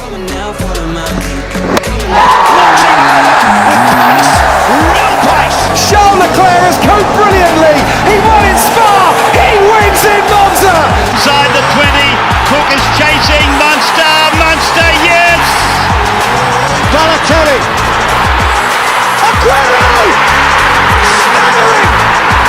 Real pace. Charles Leclerc has coped brilliantly. He won in Spa. He wins in Monza. Inside the 20, Cook is chasing Munster, yes! Balotelli. Aguero. Staggering.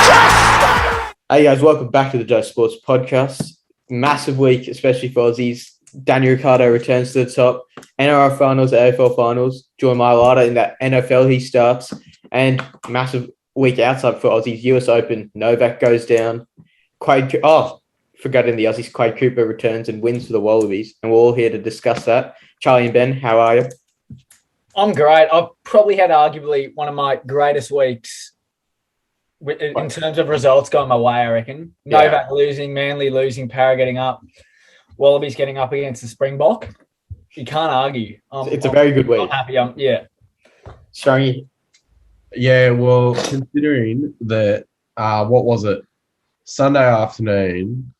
Just staggering. Hey guys, welcome back to the Joe Sports Podcast. Massive week, especially for Aussies. Daniel Ricciardo returns to the top. NRL Finals, AFL Finals. Join Mailata in that NFL he starts. And massive week outside for Aussies. US Open. Novak goes down. Forgetting the Aussies. Quade Cooper returns and wins for the Wallabies. And we're all here to discuss that. Charlie and Ben, how are you? I'm great. I've probably had arguably one of my greatest weeks in terms of results going my way, I reckon. Yeah. Novak losing, Manly losing, Para getting up, Wallabies getting up against the Springbok. You can't argue. It's a very good week. I'm happy. Yeah. Strongy. Yeah, well, considering that, what was it? Sunday afternoon,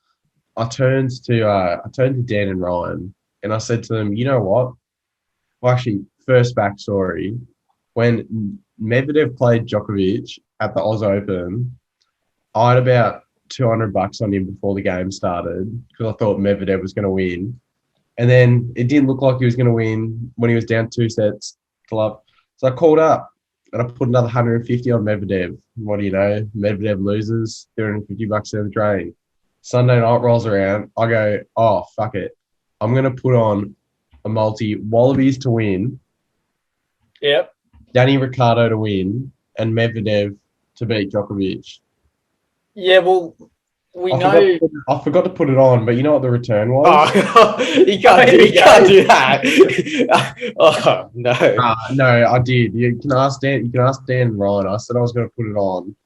I turned to Dan and Ryan, and I said to them, you know what? Well, actually, first backstory, when Medvedev played Djokovic at the Oz Open, I had about $200 on him before the game started because I thought Medvedev was going to win. And then it didn't look like he was going to win when he was down 2 sets to love. So I called up and I put another 150 on Medvedev. What do you know? Medvedev loses, $350 in the drain. Sunday night rolls around. I go, oh, fuck it. I'm going to put on a multi Wallabies to win. Yep. Danny Ricciardo to win and Medvedev to beat Djokovic. Yeah, well, I forgot to put it on, but you know what the return was? Oh, you can't do that. Oh, no. No, I did. You can ask Dan and Ryan. I said I was going to put it on.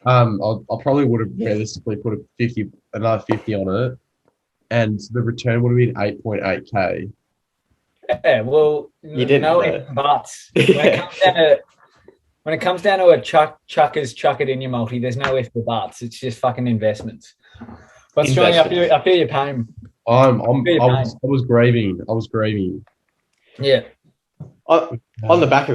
I probably would have realistically put another 50 on it, and the return would have been 8.8K. Yeah, well, you didn't. No ifs and buts. When it comes down to a chuck it in your multi, there's no ifs or buts. It's just fucking investments. But Johnny, I feel your pain. I was grieving. Yeah. On the back of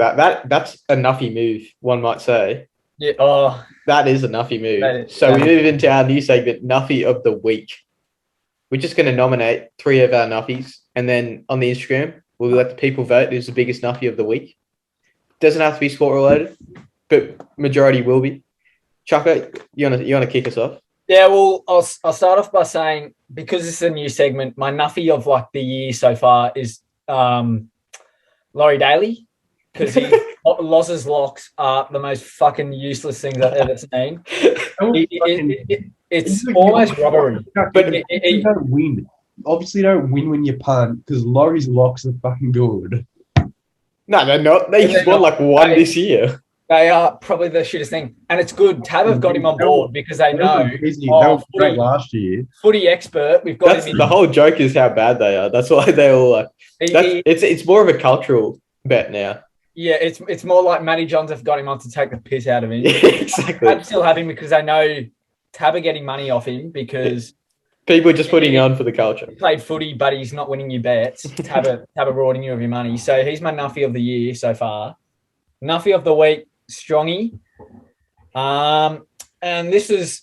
that's a nuffy move, one might say. Yeah. Oh, that is a nuffy move. We move into our new segment, Nuffy of the Week. We're just going to nominate 3 of our nuffies, and then on the Instagram, we'll let the people vote who's the biggest nuffy of the week. Doesn't have to be sport related, but majority will be. Chucko, you wanna kick us off? Yeah, well, I'll start off by saying, because this is a new segment, my nuffy of like the year so far is Laurie Daly, because Loz's locks are the most fucking useless things I've ever seen. It's almost robbery. But you don't win. Obviously, you don't win when you punt because Laurie's locks are fucking good. No, they're not. They just won like one this year. They are probably the shittest thing. And it's good. Tab have got him on board because they know. They were great last year. Footy expert. We've got him. The whole joke is how bad they are. That's why they all like. It's more of a cultural bet now. Yeah, it's more like Matty Johns have got him on to take the piss out of him. Yeah, exactly. I'm still having because I know Tab are getting money off him because people are just putting on for the culture. He played footy, but he's not winning you bets. Tab are rewarding you of your money. So he's my nuffy of the year so far. Nuffy of the week, Strongy. And this is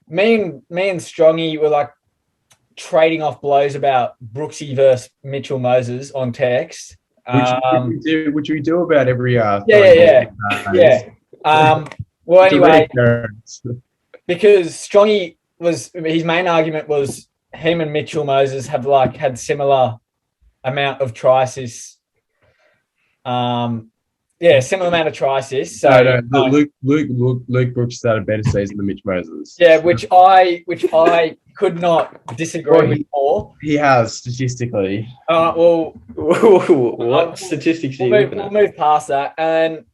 me and Strongy were like trading off blows about Brooksy versus Mitchell Moses on text. Which we do about every yeah. Well, anyway, because Strongy was his main argument was him and Mitchell Moses have like had similar amount of try assists. Similar amount of try assists. So Luke Brooks started better season than Mitch Moses. Yeah, which I could not disagree with more. He has statistically. What statistics are you looking at? We'll move past that, and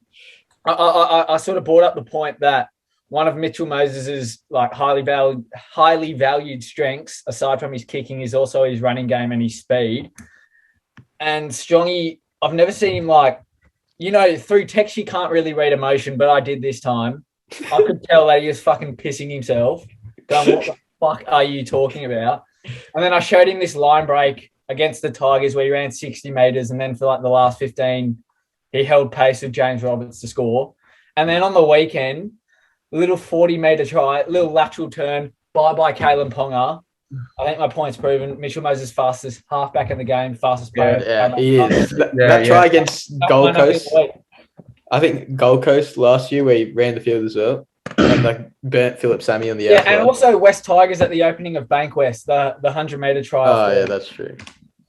I sort of brought up the point that one of Mitchell Moses's like highly valued strengths, aside from his kicking, is also his running game and his speed. And Strongy, I've never seen him like, through text you can't really read emotion, but I did this time. I could tell that he was fucking pissing himself. Going, what the fuck are you talking about? And then I showed him this line break against the Tigers where he ran 60 metres and then for like the last 15, he held pace with James Roberts to score. And then on the weekend, a little 40-metre try, little lateral turn, bye-bye Kalen Ponga. I think my point's proven. Mitchell Moses fastest halfback in the game, fastest player. Yeah, he is. That try against Gold Coast, I think Gold Coast last year where he ran the field as well. And like burnt Philip Sammy on the outside. Yeah, and also West Tigers at the opening of Bankwest, the 100-metre try. Oh, yeah, that's true.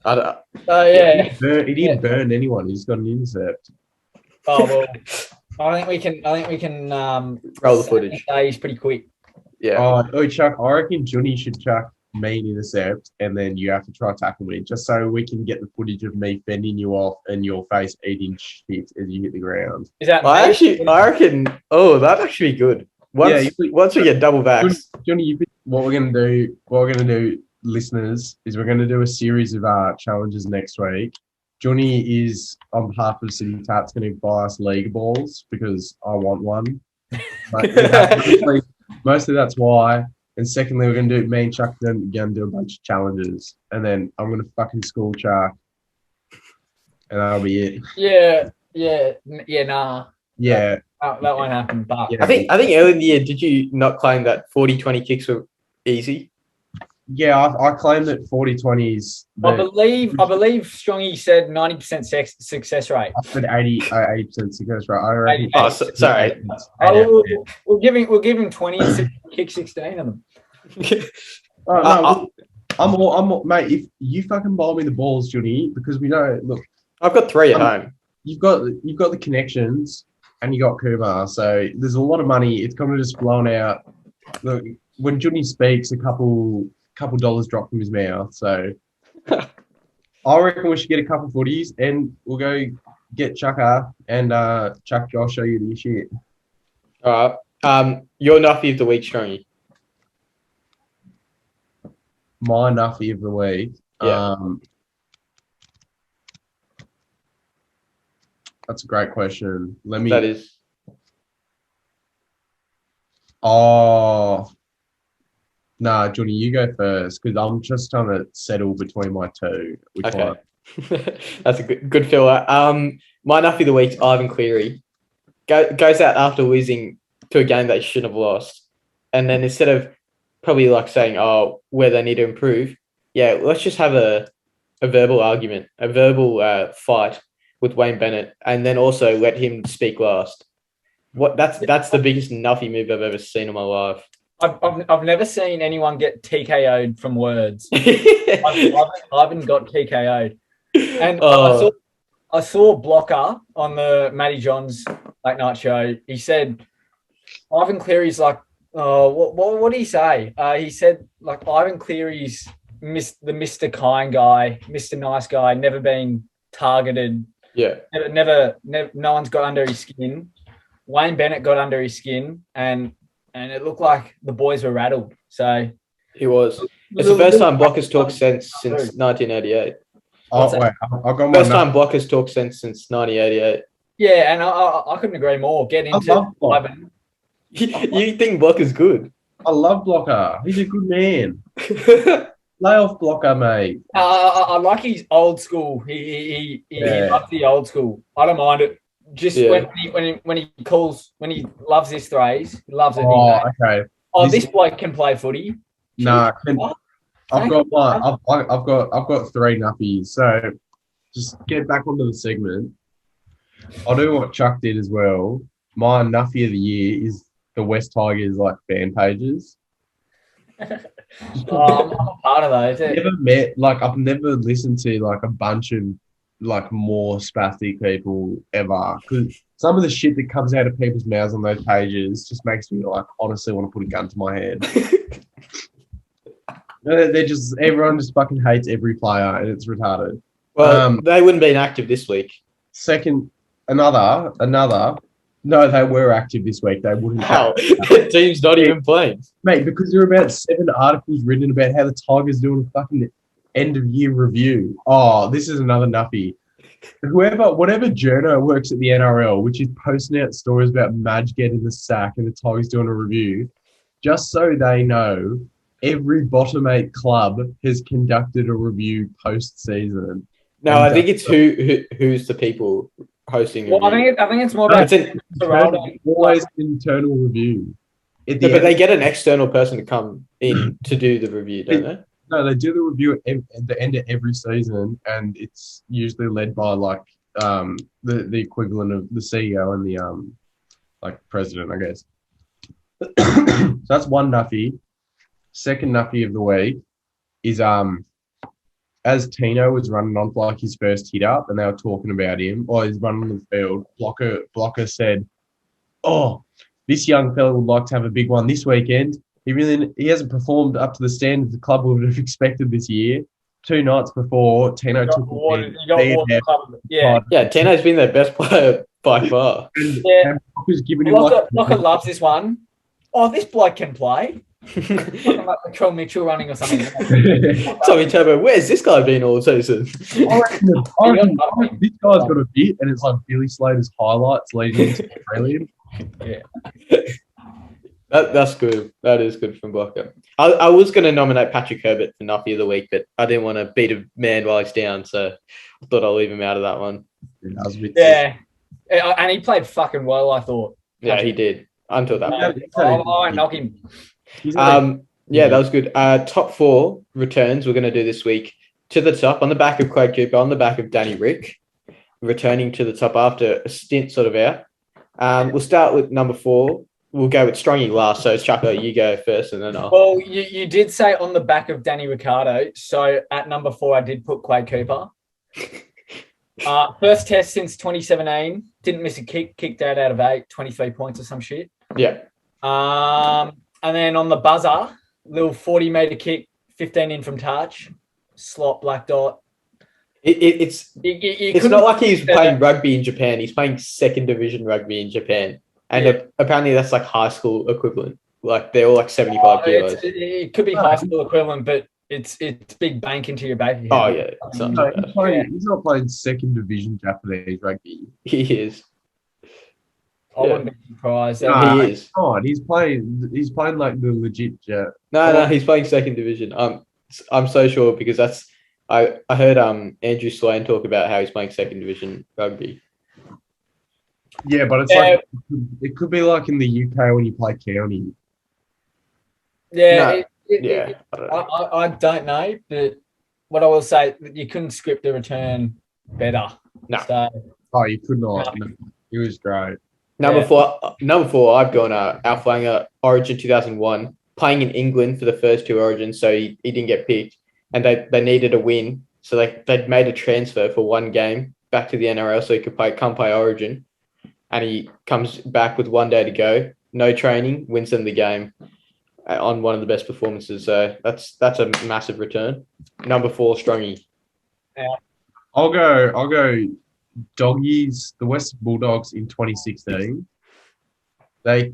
Yeah. He didn't burn anyone. He's got an intercept. Oh, well, I think we can roll the footage. He's pretty quick. Yeah. Oh, Chuck, I reckon Johnny should chuck me an intercept and then you have to try tackle me just so we can get the footage of me fending you off and your face eating shit as you hit the ground. Is that I reckon, that'd actually be good. Once we get double backs. Johnny, what we're going to do, listeners, is we're going to do a series of challenges next week. Johnny is, on behalf of City Tats, going to buy us league balls because I want one. Mostly that's why. And secondly, we're going to do me and Chuck then again do a bunch of challenges. And then I'm going to fucking school Chuck. And that'll be it. Nah. Yeah. That won't happen. But I think earlier in the year, did you not claim that 40-20 kicks were easy? Yeah, I claim that 40-20s. I believe Strongy said 90% success rate. I said 80% success rate. I reckon. Sorry. We'll give him 20 and kick 16 of them. I'm all, mate. If you fucking bowl me the balls, Johnny, because we know. Look, I've got 3 at home. You've got the connections, and you got Kumar. So there's a lot of money. It's kind of just blown out. Look, when Johnny speaks, a couple dollars drop from his mouth. So I reckon we should get a couple footies and we'll go get Chucker and Chuck, I'll show you the shit. All right. Your Nuffy of the week, Strongy. My Nuffy of the week. Yeah. That's a great question. That is. Oh. Nah, Johnny, you go first because I'm just trying to settle between my two. Okay. That's a good filler. My Nuffy of the week's Ivan Cleary. Goes out after losing to a game they shouldn't have lost. And then instead of probably like saying, where they need to improve, let's just have a verbal argument, a verbal fight with Wayne Bennett, and then also let him speak last. That's the biggest Nuffy move I've ever seen in my life. I've never seen anyone get TKO'd from words. Ivan got TKO'd. And I saw Blocker on the Matty Johns late night show. He said, Ivan Cleary's like, what did he say? He said, like, Ivan Cleary's the Mr. Kind guy, Mr. Nice guy, never been targeted. Yeah. Never, no one's got under his skin. Wayne Bennett got under his skin and it looked like the boys were rattled. So he was. It's the first time Blockers talked sense since 1988. Oh, wait. I'll go first time Blockers talked sense since 1988. Yeah, and I couldn't agree more. Get into Ivan. You think Blocker's good? I love Blocker. He's a good man. Lay off Blocker, mate. I like his old school. He loves the old school. I don't mind it. Just when he loves his thrays, he loves it. Oh, okay. This bloke can play footy. Nah, I've got 3 Nuffies. So just get back onto the segment. I'll do what Chuck did as well. My Nuffy of the year is the West Tigers fan pages. I'm a part of those. I've never listened to a bunch of more spastic people ever, because some of the shit that comes out of people's mouths on those pages just makes me honestly want to put a gun to my head. Everyone just fucking hates every player and it's retarded. Well, they wouldn't be inactive this week. No, they were active this week. They wouldn't. How? The team's not even playing. Mate, because there are about 7 articles written about how the Tigers doing a fucking end of year review. Oh, this is another Nuffy. Whatever journo works at the NRL, which is posting out stories about Madge getting the sack and the Tigers doing a review, just so they know, every bottom 8 club has conducted a review post-season. No, I think it's who's the people hosting. Well, I think it's more about always internal review. But they get an external person to come in to do the review, don't they? No, they do the review at the end of every season, and it's usually led by like the equivalent of the CEO and the like president, I guess. So that's one Nuffy. Second Nuffy of the week is as Tino was running on for like his first hit up, and they were talking about him, or he's running on the field. Blocker said, "Oh, this young fella would like to have a big one this weekend. He hasn't performed up to the standard the club would have expected this year. 2 nights before, Tino took Yeah, Tino's been their best player by far. And giving him Blocker loves this one. Oh, this bloke can play. Talking like Control Mitchell running or something. Tommy Turbo, where's this guy been all season? I reckon this guy's got a bit, and it's like Billy Slater's highlights leading into Australian. Yeah. That's good. That is good from Blocker. I was going to nominate Patrick Herbert for Nuffy of the week, but I didn't want to beat a man while he's down, so I thought I'll leave him out of that one. Yeah. And he played fucking well, I thought. Yeah, he did. Until that point. I knock him. Yeah, that was good. Top 4 returns we're going to do this week. To the top, on the back of Quade Cooper, on the back of Danny Rick, returning to the top after a stint sort of out. We'll start with number 4. We'll go with Strongy last. So, Chucko, you go first and then I'll... Well, you did say on the back of Danny Ricciardo. So, at number 4, I did put Quade Cooper. First test since 2017. Didn't miss a kick. Kicked out of 8. 23 points or some shit. Yeah. And then on the buzzer, little 40-metre kick, 15 in from touch. Slot, black dot. It's not like he's playing rugby in Japan. He's playing second division rugby in Japan. And apparently that's like high school equivalent. Like they're all like 75 kilos. It could be high school equivalent, but it's big bank into your bank account. Oh, yeah. He's not playing second division Japanese rugby. He is. I wouldn't be surprised. He is. He's playing like the legit jet. No, he's playing second division. I'm so sure because I heard Andrew Swain talk about how he's playing second division rugby. Yeah, but it's like it could be like in the UK when you play county. Yeah, I don't know, but what I will say, you couldn't script the return better. No. So, you could not. No. It was great. Number four, I've gone Alf Langer, Origin 2001, playing in England for the first 2 Origins, so he didn't get picked, and they needed a win, so they'd made a transfer for 1 game back to the NRL so he could come play Origin, and he comes back with 1 day to go, no training, wins them the game on one of the best performances. So that's a massive return. Number 4, Strongy. Yeah. I'll go Doggies, the West Bulldogs in 2016. They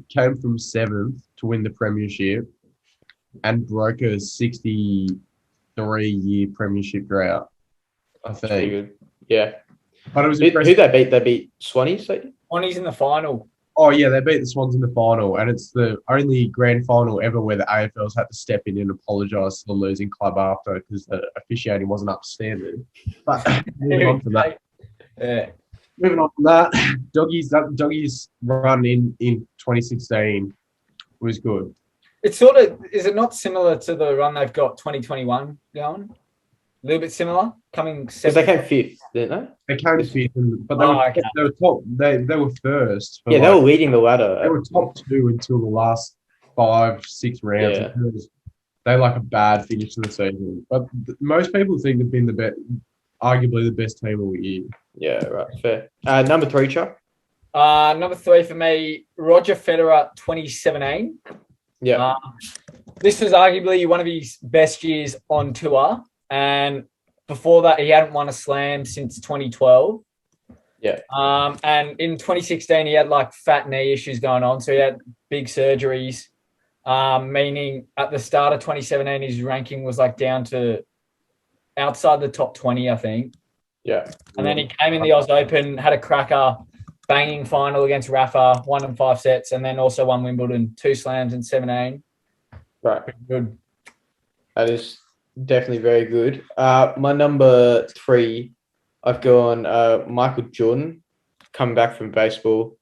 came from 7th to win the premiership and broke a 63-year premiership drought, I think. Good. Yeah. But it was who they beat? They beat Swannies? Swannies in the final. Oh, yeah, they beat the Swans in the final, and it's the only grand final ever where the AFL's had to step in and apologise to the losing club after because the officiating wasn't up to standard. But moving on from that. Yeah. Moving on from that, Doggies run in 2016 was good. It's sort of, is it not similar to the run they've got 2021 going? A little bit similar, coming 7th. Because they came 5th, didn't they? They came 5th, but they were top. They were first. Yeah, they were leading the ladder. They were top 2 until the last 5-6 rounds. Yeah. They like a bad finish to the season. But most people think they've been arguably the best team all year. Yeah, right. Fair. Number 3, Chuck. Number 3 for me, Roger Federer, 2017. Yeah. This was arguably one of his best years on tour. And before that, he hadn't won a slam since 2012. Yeah. And in 2016, he had like fat knee issues going on. So he had big surgeries, meaning at the start of 2017, his ranking was like down to outside the top 20, I think. Yeah. And then he came in the Oz Open, had a cracker, banging final against Rafa, won in 5 sets, and then also won Wimbledon, 2 slams in 17. Right. Good. That is definitely very good. My number 3, I've gone Michael Jordan, coming back from baseball,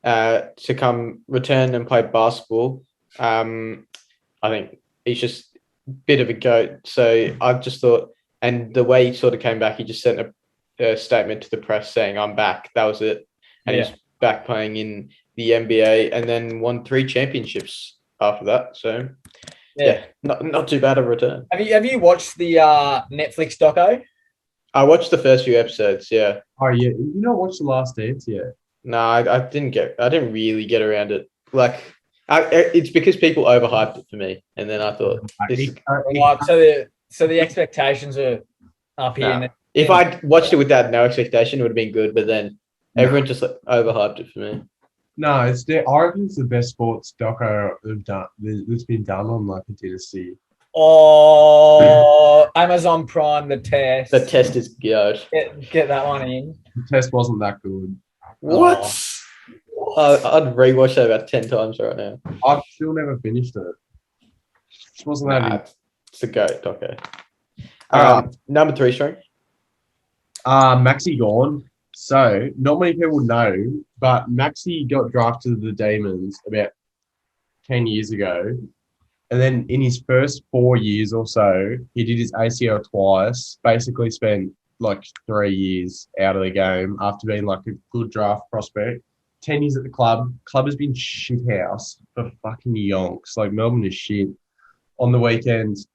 to come return and play basketball. I think he's just a bit of a goat. So I've just thought, and the way he sort of came back, he just sent a statement to the press saying, "I'm back." That was it, and he's back playing in the NBA, and then won 3 championships after that. So yeah, not too bad of a return. Have you watched the Netflix doco? I watched the first few episodes. Yeah. Oh yeah, you not watched The Last Dance yet? No, I didn't really get around it. Like, it's because people overhyped it for me, and then I thought, so the expectations are up here. Nah. If I'd watched it with that no expectation, it would have been good. But then everyone just overhyped it for me. No, I reckon it's the best sports doco that's been done on like a dynasty. Oh, Amazon Prime, The Test. The Test is good. Get that one in. The Test wasn't that good. What? I'd rewatch that about 10 times right now. I've still never finished it. It wasn't that. It's a goat. Okay. Number 3, sorry. Maxi gone. So not many people know, but Maxi got drafted to the Demons about 10 years ago. And then in his first 4 years or so, he did his ACL twice, basically spent like 3 years out of the game after being like a good draft prospect. 10 years at the club. Club has been shit house for fucking yonks. Like Melbourne is shit. On the weekends,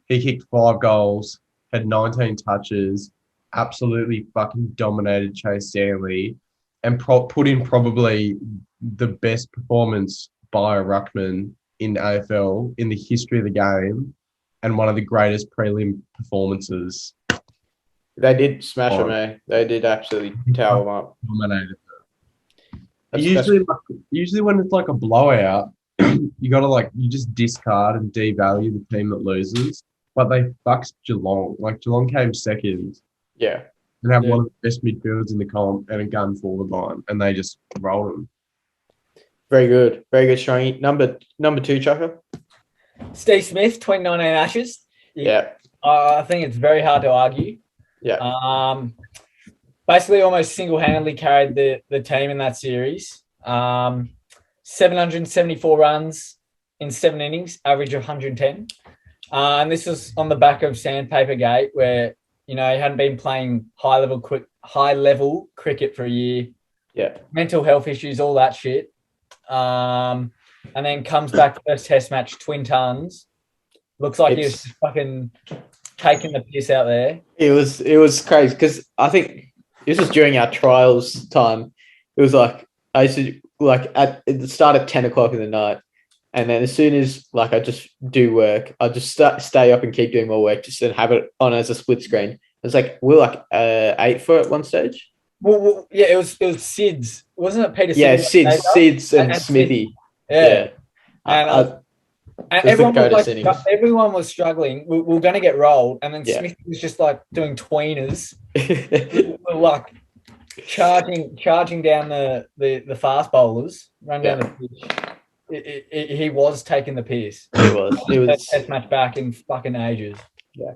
he kicked 5 goals, had 19 touches, absolutely fucking dominated Chase Stanley, and put in probably the best performance by a ruckman in AFL in the history of the game, and one of the greatest prelim performances. They did smash him, eh? They did absolutely tower him up. Dominated. Usually when it's like a blowout, you gotta you just discard and devalue the team that loses. But they fucked Geelong. Like Geelong came second. Yeah. And have one of the best midfielders in the comp and a gun forward line, and they just rolled them. Very good, Strongy. Number 2, Chucker. Steve Smith, 2019 Ashes. Yeah. I think it's very hard to argue. Yeah. Basically, almost single-handedly carried the team in that series. 774 runs in 7 innings, average of 110. And this was on the back of Sandpaper Gate, where he hadn't been playing high level cricket for a year. Yeah. Mental health issues, all that shit. And then comes back first Test match, Twin Tons. Looks like he was just fucking taking the piss out there. It was crazy because I think this was during our trials time. It was like I used to at the start at 10 o'clock in the night, and then as soon as I just do work, I just stay up and keep doing more work, just and have it on as a split screen. It's like we're 8 for at one stage. Well, yeah, it was Sid's, wasn't it? Peter. Yeah, Sid's and Smithy. Yeah. And everyone was struggling. We were going to get rolled, and then Smith was just doing tweeners, charging down the fast bowlers, run down the pitch. He was taking the piss. It was test match back in fucking ages. Yeah,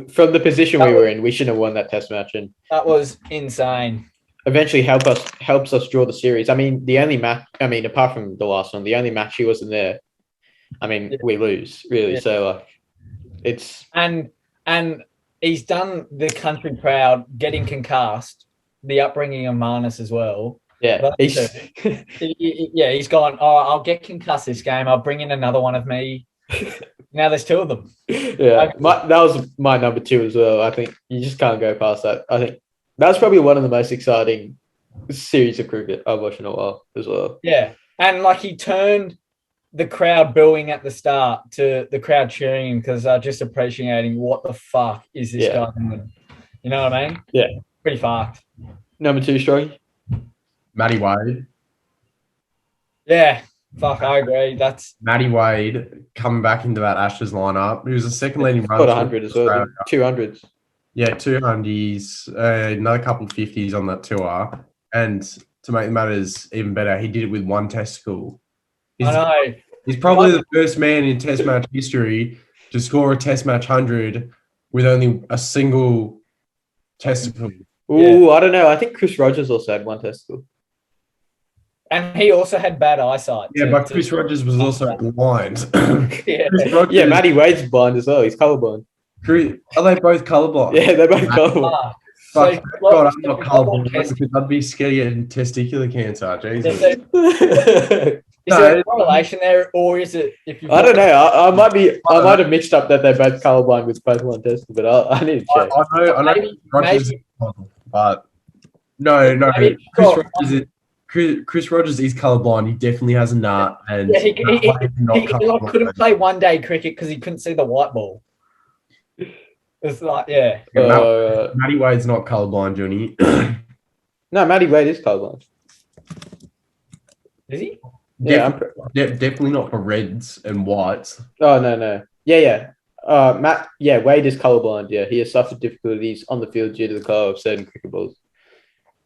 from the position we were in, we shouldn't have won that Test match, and that was insane. Eventually, helps us draw the series. I mean, the only match. I mean, apart from the last one, the only match he wasn't there. I mean, we lose really. Yeah. So it's and he's done the country proud, getting concussed. The upbringing of Marnus as well. Yeah, he's gone. Oh, I'll get concussed this game. I'll bring in another one of me. Now there's 2 of them. Yeah, that was my number 2 as well. I think you just can't go past that. I think that's probably one of the most exciting series of cricket I've watched in a while as well. Yeah, and he turned the crowd booing at the start to the crowd cheering because they're just appreciating what the fuck is this guy doing. You know what I mean? Yeah. Pretty fucked. Number 2, Stroggy? Maddie Wade. Yeah. Fuck, I agree. That's Maddie Wade coming back into that Ashes lineup. He was the second leading runner. Got 100 as well. 200s. Yeah, 200s. Another couple of 50s on that tour. And to make matters even better, he did it with 1 testicle. I know. He's probably the first man in Test match history to score a Test match 100 with only a single testicle. Ooh, I don't know. I think Chris Rogers also had one testicle. And he also had bad eyesight. Yeah, but Chris Rogers was also blind. Yeah. Chris Rogers, Yeah, Maddie Wade's blind as well. He's colorblind. Are they both colorblind? Yeah, they're both colorblind. Fuck, So, God, I'm not colorblind test- because I'd be scared of getting testicular cancer. Jesus. Is there a correlation there, or is it if you? I don't know. I might have mixed up that they're both colorblind with both one testicle, but I need to check. I know Rogers, but no. Chris Rogers is colorblind. He definitely has a nut, and he couldn't play one day cricket because he couldn't see the white ball. It's like, yeah. Maddie Wade's not colorblind, Johnny. No, Maddie Wade is colorblind. Is he? Yeah, Definitely not for reds and whites. Oh no. Yeah. Wade is colorblind. Yeah, he has suffered difficulties on the field due to the color of certain cricket balls.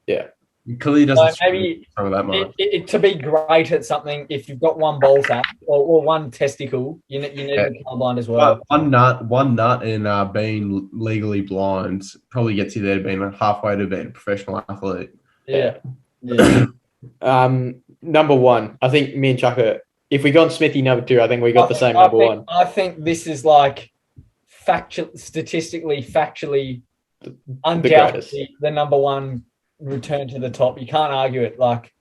Yeah. He clearly doesn't maybe some of that much. To be great at something, if you've got one ball sack or one testicle, you need to be colorblind as well. But one nut and being legally blind probably gets you there to being halfway to being a professional athlete. Yeah. Number one, I think me and Chucker, if we gone Smithy number two, I think we got the same number one. I think this is like statistically, factually, undoubtedly the number one return to the top. You can't argue it. Like,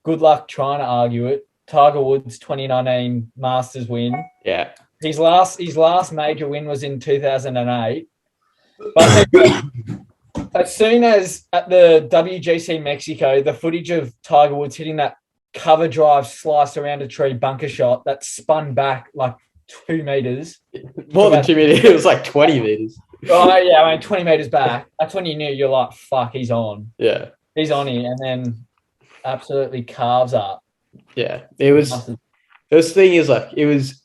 good luck trying to argue it. Tiger Woods' 2019 Masters win. Yeah. His last major win was in 2008. But as soon as at the WGC Mexico, the footage of Tiger Woods hitting that cover drive slice around a tree bunker shot that spun back like 2 meters. More than 2 meters. It was like 20 meters. Oh, yeah, I mean, 20 meters back. That's when you knew you're like, fuck, he's on. Yeah. He's on here. And then absolutely carves up. Yeah. It was the thing is like, it was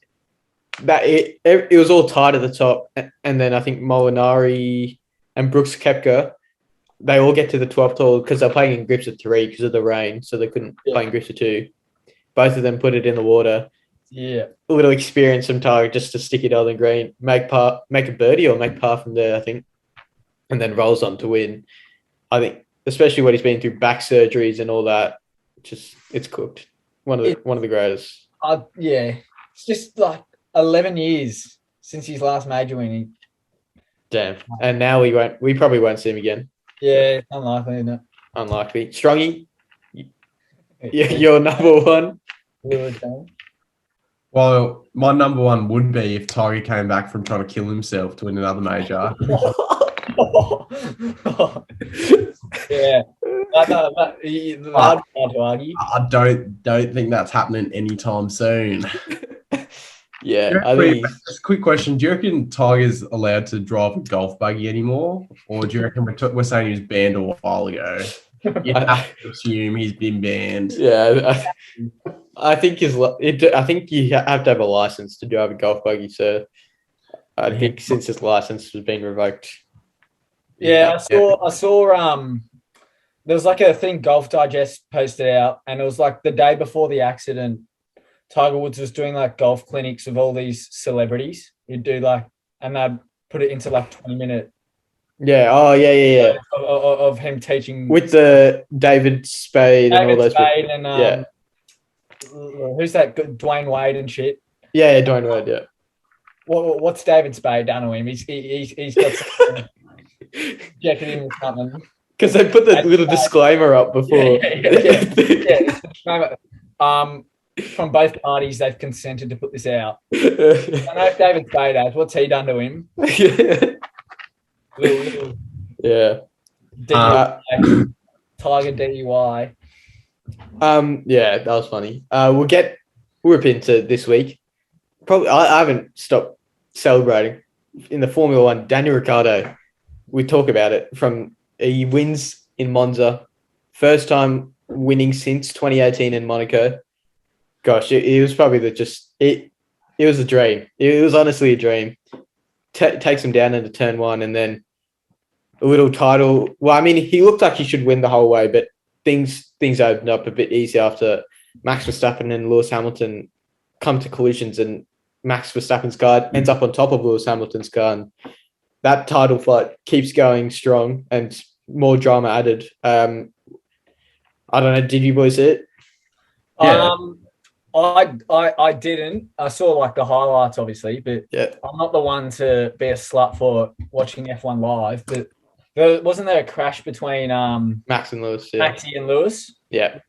all tight at the top. And then I think Molinari and Brooks Koepka, they all get to the 12th hole because they're playing in grips of 3 because of the rain. So they couldn't play in grips of 2. Both of them put it in the water. Yeah. A little experience from Tiger just to stick it on the green, make a birdie or make par from there, I think, and then rolls on to win. I think, especially when he's been through back surgeries and all that, it's cooked. One of the greatest. Yeah, it's just like 11 years since his last major win. Damn. And now we probably won't see him again. Yeah, unlikely, isn't it? Unlikely. Strongy, you're number one. Well, my number one would be if Tiger came back from trying to kill himself to win another major. Yeah. Hard to argue. I don't think that's happening anytime soon. Yeah. Just a quick question. Do you reckon Tiger's allowed to drive a golf buggy anymore? Or do you reckon we're saying he was banned a while ago? You have to assume he's been banned. Yeah. I think you have to have a license to drive a golf buggy, so I think since his license has been revoked. Yeah, I saw there was like a thing Golf Digest posted out, and it was like the day before the accident, Tiger Woods was doing like golf clinics with all these celebrities. He'd do like, and they'd put it into like 20-minute. Yeah. Oh, yeah. Of him teaching with the David Spade and all those Spade people. And who's that? Dwayne Wade and shit. Yeah, Dwayne Wade. Yeah. What's David Spade done to him? He's got something injected him with something. Because they put the little disclaimer up before. Yeah. From both parties, they've consented to put this out. I don't know if David Spade has. What's he done to him? Yeah. Tiger DUI. Yeah, that was funny. We'll rip into this week. Probably, I haven't stopped celebrating in the Formula One. Daniel Ricciardo, we talk about it he wins in Monza, first time winning since 2018 in Monaco. Gosh, it was probably it was a dream. It was honestly a dream. Takes him down into turn 1 and then a little title. Well, I mean, he looked like he should win the whole way, but things opened up a bit easier after Max Verstappen and Lewis Hamilton come to collisions, and Max Verstappen's car ends up on top of Lewis Hamilton's car. And that title fight keeps going strong and more drama added. I don't know. Did you boys see it? Yeah. I didn't. I saw like the highlights, obviously, but Yeah. I'm not the one to be a slut for watching F1 live. But wasn't there a crash between Max and Lewis. Yeah. Maxie and Lewis? Yeah.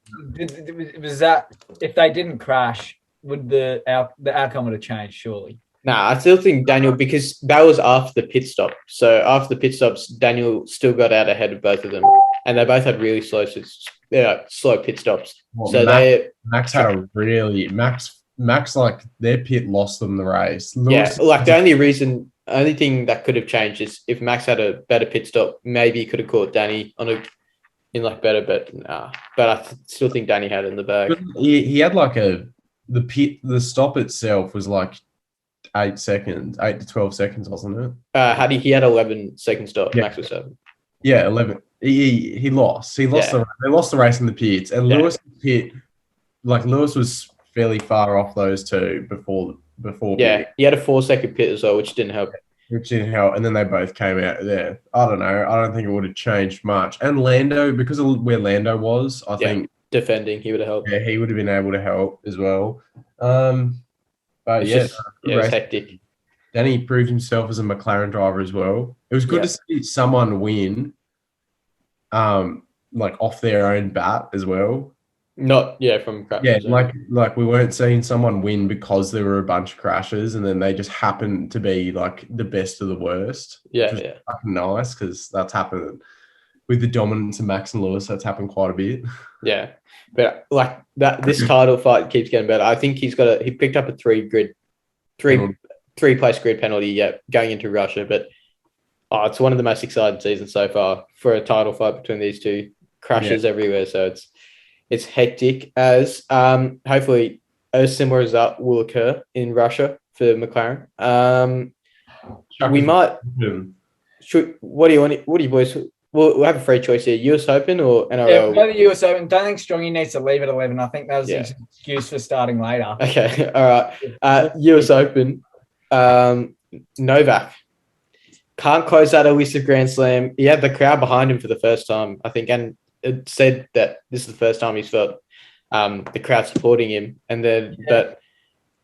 Was that, if they didn't crash, would the outcome would have changed? Surely. Nah, I still think Daniel, because that was after the pit stop. So after the pit stops, Daniel still got out ahead of both of them, and they both had really slow pit stops. Well, So Max had a really Max like their pit lost them the race. Yeah, like the only thing that could have changed is if Max had a better pit stop, maybe he could have caught Danny better, but nah. But I still think Danny had it in the bag. He had like the stop itself was like 8 to 12 seconds, wasn't it? He had 11-second stop. Yeah. Max was 7. Yeah, 11. He lost. They lost the race in the pits, and Lewis pit, like Lewis was fairly far off those two before. Yeah, pit, he had a 4-second pit as well, which didn't help. and then they both came out there. I don't know. I don't think it would have changed much. And Lando, because of where Lando was, I think defending, he would have helped. Yeah, he would have been able to help as well. But it was hectic. Danny proved himself as a McLaren driver as well. It was good to see someone win, like off their own bat as well. From crashes. Yeah, like we weren't seeing someone win because there were a bunch of crashes, and then they just happened to be like the best of the worst. Yeah, which was fucking nice, because that's happened with the dominance of Max and Lewis. That's happened quite a bit. Yeah, but like that, this title fight keeps getting better. I think he picked up a three place grid penalty. Going into Russia, but it's one of the most exciting seasons so far for a title fight between these two. Crashes everywhere, so it's hectic. As hopefully a similar result will occur in Russia for McLaren. We might. What do you want? What do you boys? We'll have a free choice here: US Open or NRL. Yeah, the US Open. Don't think Strongy needs to leave at 11. I think that was his excuse for starting later. Okay, all right. US Open. Novak can't close out a list of Grand Slam. He had the crowd behind him for the first time, I think, and it said that this is the first time he's felt the crowd supporting him. And then, but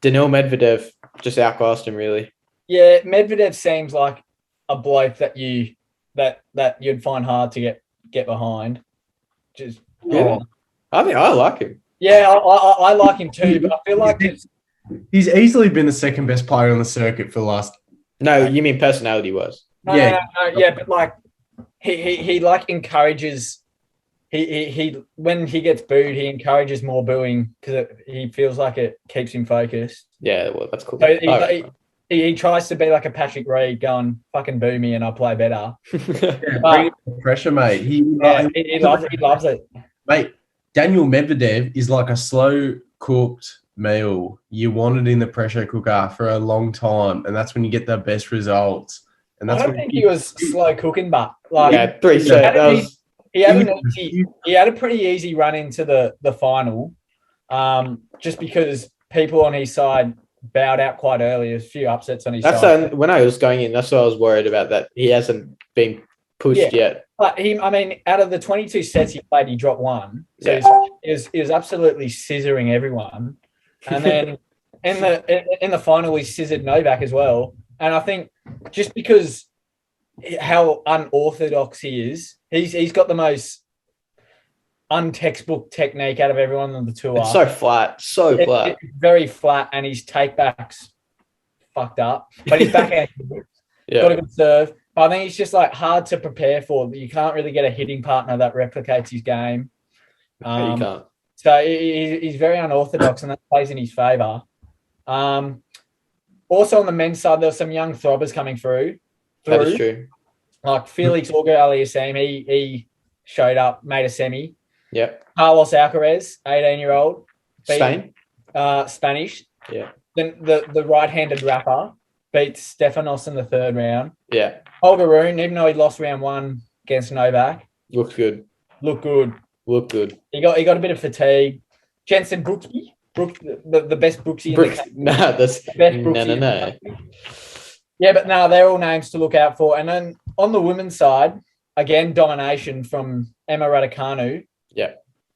Daniil Medvedev just outclassed him, really. Yeah, Medvedev seems like a bloke that you'd find hard to get behind. Just I think I like him. Yeah, I like him too, but I feel like he's easily been the second best player on the circuit for the last. No, you mean personality-wise? No, but like he like encourages. He when he gets booed, he encourages more booing because he feels like it keeps him focused. Yeah, well, that's cool. So he tries to be like a Patrick Reed, going fucking boo me and I'll play better. Bring the pressure, mate. He loves it, mate. Daniil Medvedev is like a slow cooked meal. You want it in the pressure cooker for a long time, and that's when you get the best results. And that's I don't think he was slow cooking, but like he had a pretty easy run into the final, just because people on his side bowed out quite early. There's a few upsets on his side. When I was going in, that's what I was worried about, that he hasn't been pushed yet. But out of the 22 sets he played, he dropped one. So he was absolutely scissoring everyone. And then in the final, he scissored Novak as well. And I think just because how unorthodox he is, he's got the most untextbook technique out of everyone on the tour. It's so flat. It's very flat, and his take-back's fucked up. But his backhand got a good serve. But I think he's just like hard to prepare for. You can't really get a hitting partner that replicates his game. You can't. So he's very unorthodox, and that plays in his favour. Also on the men's side, there were some young throbbers coming through. That is true. Like Felix Auger-Aliassime, he showed up, made a semi. Yep. Carlos Alcaraz, 18-year-old. Spanish. Yeah. Then the right-handed rapper beats Stefanos in the third round. Yeah. Holger Rune, even though he lost round one against Novak. Looked good. Looked good. Looked good. He got a bit of fatigue. Jensen Brooksby the best Brooksy in the country. No, that's The best no, Brooksy no, in the no. country. Yeah, but no, they're all names to look out for. And then on the women's side, again, domination from Emma Raducanu. Yeah,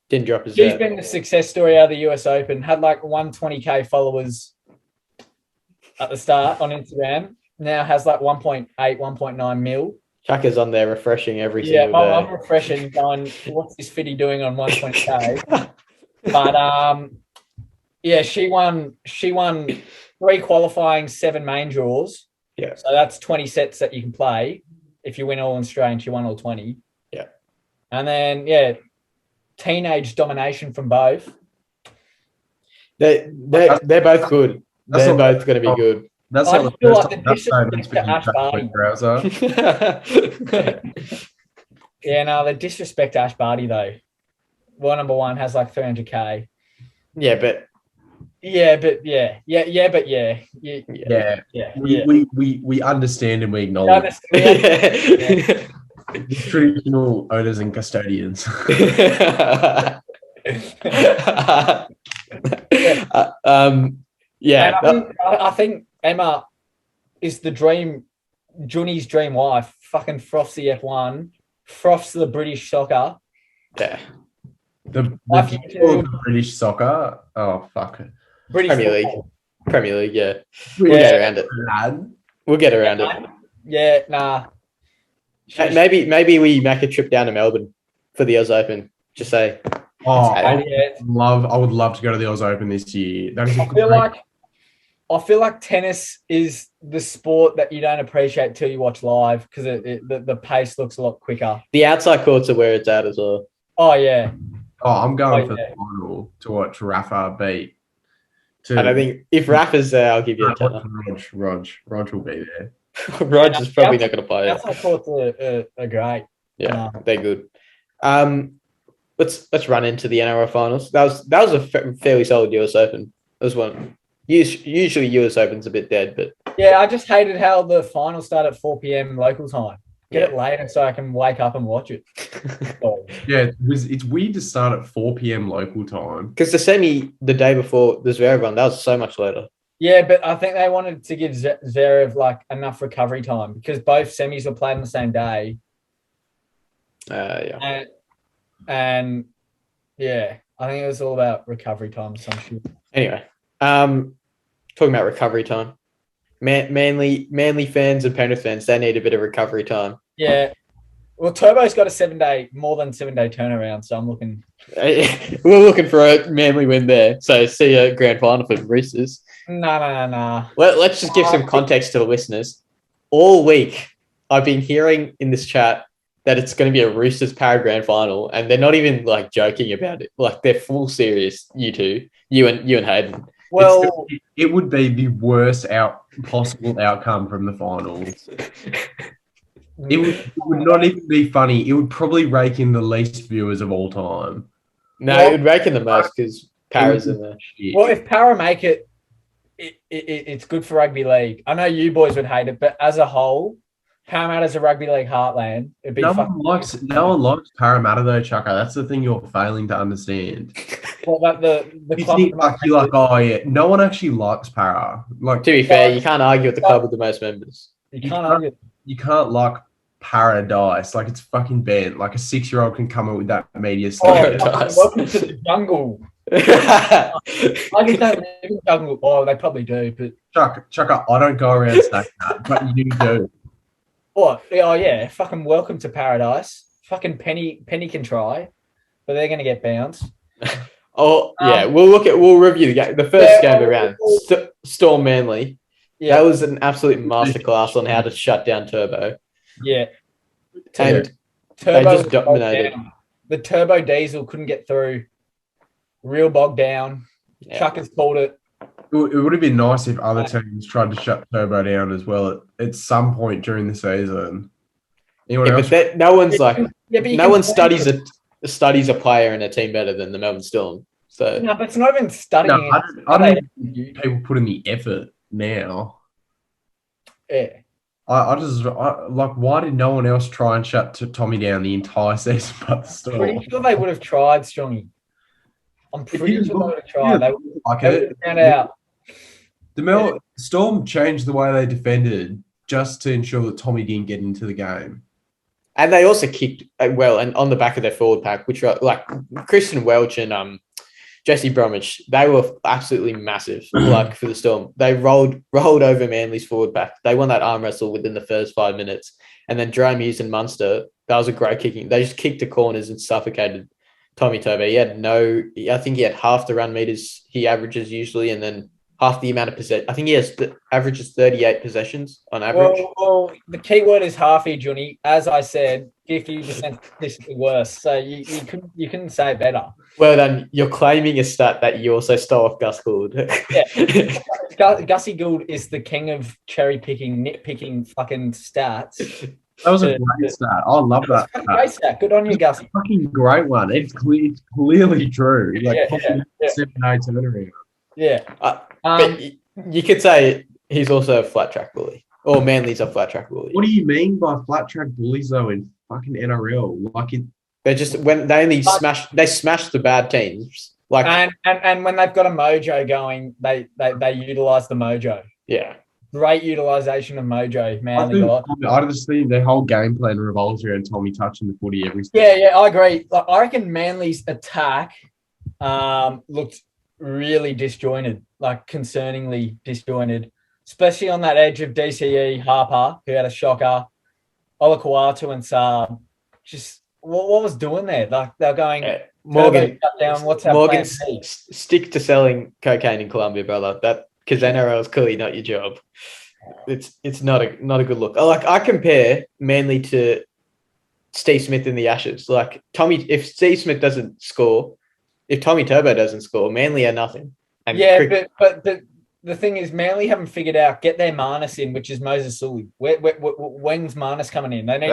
didn't drop his. She's been the success story out of the US Open. Had like 120K followers at the start on Instagram. Now has like 1.8, 1.9 mil. Chucker's on there refreshing every Yeah, single day. I'm refreshing, going, what's this fitty doing on 120K? But yeah, she won 3 qualifying, 7 main draws. Yeah. So that's 20 sets that you can play. If you win all in Australian, she won all 20. Yeah. And then, yeah, teenage domination from both. They're both good. That's They're not- both going to be good. That's I not just the feel first like time the that's disrespect been to Ash Barty. browser. Yeah, no, the disrespect to Ash Barty, though. Well, number one has like 300K. Yeah, but Yeah, but yeah. We understand and we acknowledge the traditional owners and custodians. Yeah. I think Emma is the dream, Juni's dream wife. Fucking froths the F1, froths the British soccer. Yeah. The Fucking people of the British soccer. Oh fuck. British Premier League, yeah. We'll get around it. Lad. We'll get around it. Yeah, nah. Maybe we make a trip down to Melbourne for the Oz Open. Just say, Oh, I Yeah. would love to go to the Oz Open this year. That is a I feel like tennis is the sport that you don't appreciate till you watch live because the pace looks a lot quicker. the outside courts are where it's at as well. Oh yeah, I'm going for yeah. the final to watch Rafa beat. I don't think if Rafa's there, I'll give you a tenner. Rog will be there. Rog is probably not going to play it. outside courts are great. Yeah, they're good. Let's run into the NRL Finals. That was a fairly solid US Open. It was one. Usually US Open's a bit dead, but Yeah, I just hated how the final started at 4 p.m. local time. Get it later so I can wake up and watch it. Yeah, it's weird to start at 4 p.m. local time. because the semi the day before the Zverev one, that was so much later. Yeah, but I think they wanted to give Zverev like enough recovery time because both semis were played on the same day. Yeah. And yeah, I think it was all about recovery time. Some shit. Anyway, talking about recovery time. Manly fans and Penrith fans, they need a bit of recovery time. Yeah. Well, Turbo's got a more than 7 day turnaround, so I'm looking. We're looking for a Manly win there. So see a grand final for Roosters. Nah. Let's just give some context to the listeners. All week, I've been hearing in this chat that it's going to be a Roosters Para Grand Final, and they're not even like joking about it. Like they're full serious. You two, you and Hayden. Well, It would be the worst possible outcome from the finals. It would not even be funny. It would probably rake in the least viewers of all time. No, it would rake in the most because Para's in there. well, if Para make it, it's good for rugby league. I know you boys would hate it, but as a whole, Parramatta's a rugby league heartland. It'd be No one likes Parramatta though, Chucker. That's the thing you're failing to understand. Well, the You club. think you're like, oh yeah, no one actually likes Para. Like To be fair, you can't argue with the club with the most members. You can't argue. you can't like Paradise. Like it's fucking banned. Like a 6-year-old can come up with that media Oh, statement. Paradise. welcome to the jungle. I just don't live in the jungle. Oh, they probably do, but Chucker, I don't go around saying that, but you do. what? Oh yeah, fucking welcome to paradise. Fucking Penny can try, but they're gonna get bounced. Oh yeah, we'll review the game. The first game around Storm Manly. Yeah, That was an absolute masterclass on how to shut down Turbo. yeah. And Turbo they just was bogged dominated. down. The turbo diesel couldn't get through. Real bogged down. Yeah. Chuckers called it. It would have been nice if other teams tried to shut Turbo down as well at some point during the season. Anyone Yeah, else? but no one's like Yeah, but you no can one play studies a player in a team better than the Melbourne Storm. So No, but it's not even studying. No, I don't think people put in the effort now. Yeah. I like, why did no one else try and shut Tommy down the entire season but the Storm? Pretty sure they would have tried, Strongy. I'm pretty sure they would have tried. Yeah, They like would have found out. The Storm changed the way they defended just to ensure that Tommy didn't get into the game. And they also kicked well, and on the back of their forward pack, which were like Christian Welch and Jesse Bromwich, they were absolutely massive. Like for the Storm, they rolled over Manly's forward pack. They won that arm wrestle within the first 5 minutes, and then Jerome Hughes and Munster. That was a great kicking. They just kicked the corners and suffocated Tommy Turbo. I think he had half the run meters he averages usually, and then half the amount of possession. I think he averages 38 possessions on average. Well, the key word is halfy, Johnny. As I said, 50% statistically worse. So you couldn't say it better. Well, then you're claiming a stat that you also stole off Gus Gould. Yeah, Gussie Gould is the king of cherry picking, nitpicking, fucking stats. That was a great stat. I love that. Great stat. Good on you, Gussie. Fucking great one. It's clearly true. Like 7-8 turnaround. Yeah. But you could say he's also a flat track bully, or Manly's a flat track bully. What do you mean by flat track bullies though in fucking NRL? Like They're just when they only smash the bad teams. Like and when they've got a mojo going, they utilize the mojo. Yeah. Great utilization of mojo, Manly. I just think their whole game plan revolves around Tommy touching the footy every step. Yeah, I agree. Like, I reckon Manly's attack looked really disjointed, like concerningly disjointed, especially on that edge of DCE, Harper, who had a shocker, Olakuatu and Saab. Just what was doing there? Like they're going, Morgan, shut down. What's our Morgan, plan B? stick to selling cocaine in Colombia, brother. That because NRL is clearly not your job. It's not a good look. I compare Manly to Steve Smith in the Ashes. Like if Steve Smith doesn't score, if Tommy Turbo doesn't score, Manly are nothing. And but the thing is, Manly haven't figured out get their Marnus in, which is Moses Sully. When's Marnus coming in? They need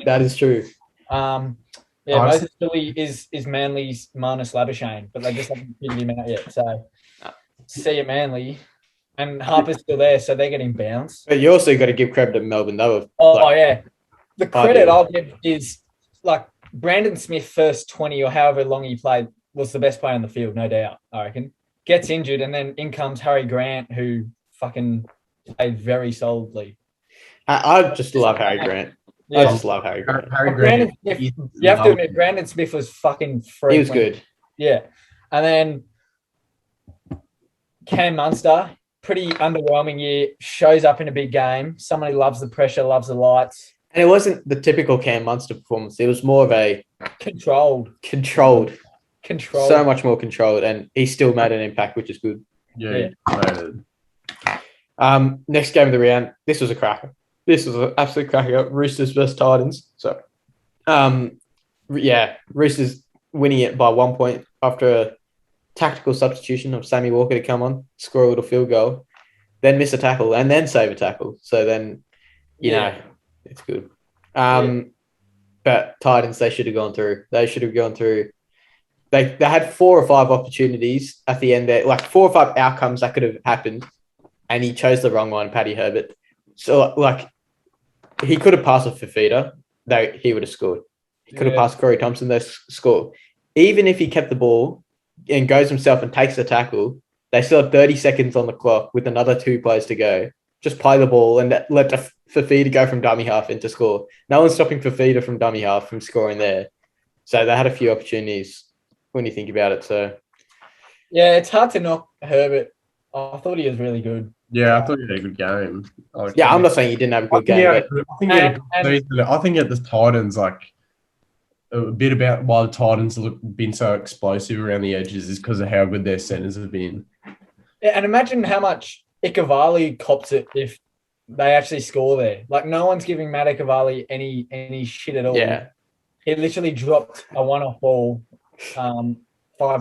that is true. Moses Sully is Manly's Marnus Labuschagne, but they just haven't figured him out yet. So see you, Manly. And Harper's still there, so they're getting bounced. But you also got to give credit to Melbourne. They were the credit I'll give is like Brandon Smith first 20 or however long he played was the best player on the field, no doubt, I reckon. Gets injured, and then in comes Harry Grant, who fucking played very solidly. I just love Harry Grant. Yeah. I just love Harry Grant. Brandon Smith, you have to admit, Brandon Smith was fucking freak. He was good. Yeah. And then Cam Munster, pretty underwhelming year, shows up in a big game. Someone who loves the pressure, loves the lights. And it wasn't the typical Cam Munster performance. It was more of a controlled. So much more controlled, and he still made an impact, which is good. Yeah. Next game of the round. This was a cracker. This was an absolute cracker. Roosters versus Titans. So, Roosters winning it by 1 point after a tactical substitution of Sammy Walker to come on, score a little field goal, then miss a tackle, and then save a tackle. So then, you know, it's good. But Titans, they should have gone through. They had 4 or 5 opportunities at the end there, like 4 or 5 outcomes that could have happened, and he chose the wrong one, Paddy Herbert. So, like, he could have passed off Fafita, though he would have scored. He could have passed Corey Thompson, they scored. Even if he kept the ball and goes himself and takes the tackle, they still have 30 seconds on the clock with another 2 plays to go. Just play the ball and let Fafita go from dummy half into score. No one's stopping Fafita from dummy half from scoring there. So they had a few opportunities when you think about it. So, yeah, it's hard to knock Herbert. I thought he was really good. Yeah, I thought he had a good game. I'm not saying he didn't have a good game. I think at the Titans, like a bit about why the Titans have been so explosive around the edges is because of how good their centers have been. Yeah, and imagine how much Ikavali cops it if they actually score there. Like no one's giving Matt Ikavali any shit at all. Yeah, he literally dropped a one-off ball 5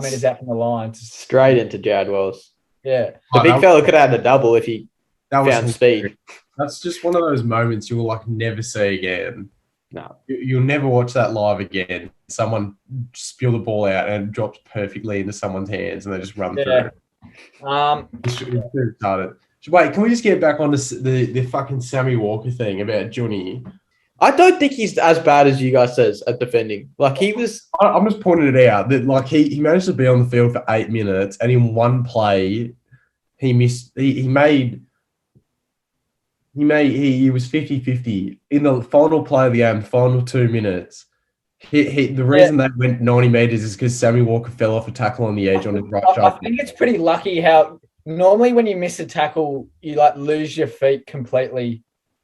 meters out from the line. Straight into Jad Wells. Yeah. The big fella could have had a double if he found speed. That's just one of those moments you'll like never see again. No. You'll never watch that live again. Someone spill the ball out and it drops perfectly into someone's hands and they just run through. It's retarded. Wait, can we just get back on the fucking Sammy Walker thing about Johnny? I don't think he's as bad as you guys says at defending. Like he was. I'm just pointing it out that like he managed to be on the field for 8 minutes, and in one play, he missed. He was 50-50 in the final play of the game, final 2 minutes. The reason they went 90 meters is because Sammy Walker fell off a tackle on the edge on his right shoulder. I think it's pretty lucky how normally when you miss a tackle, you like lose your feet completely.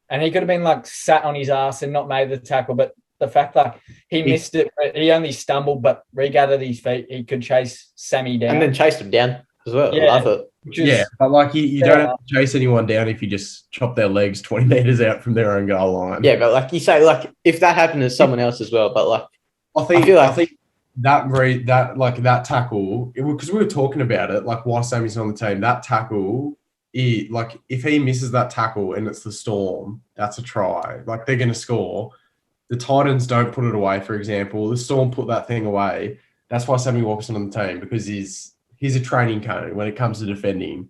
And he could have been like sat on his ass and not made the tackle. But the fact that he missed it, he only stumbled, but regathered his feet, he could chase Sammy down. And then chased him down as well. Yeah. I love it. Yeah, but like you don't have to chase anyone down if you just chop their legs 20 meters out from their own goal line. Yeah, but like you say, like if that happened to someone else as well, but like I think that tackle, because we were talking about it, like why Sammy's on the team. That tackle, if he misses that tackle and it's the Storm, that's a try. Like they're going to score. The Titans don't put it away, for example. The Storm put that thing away. That's why Sammy Walker's on the team, because he's a training cone when it comes to defending.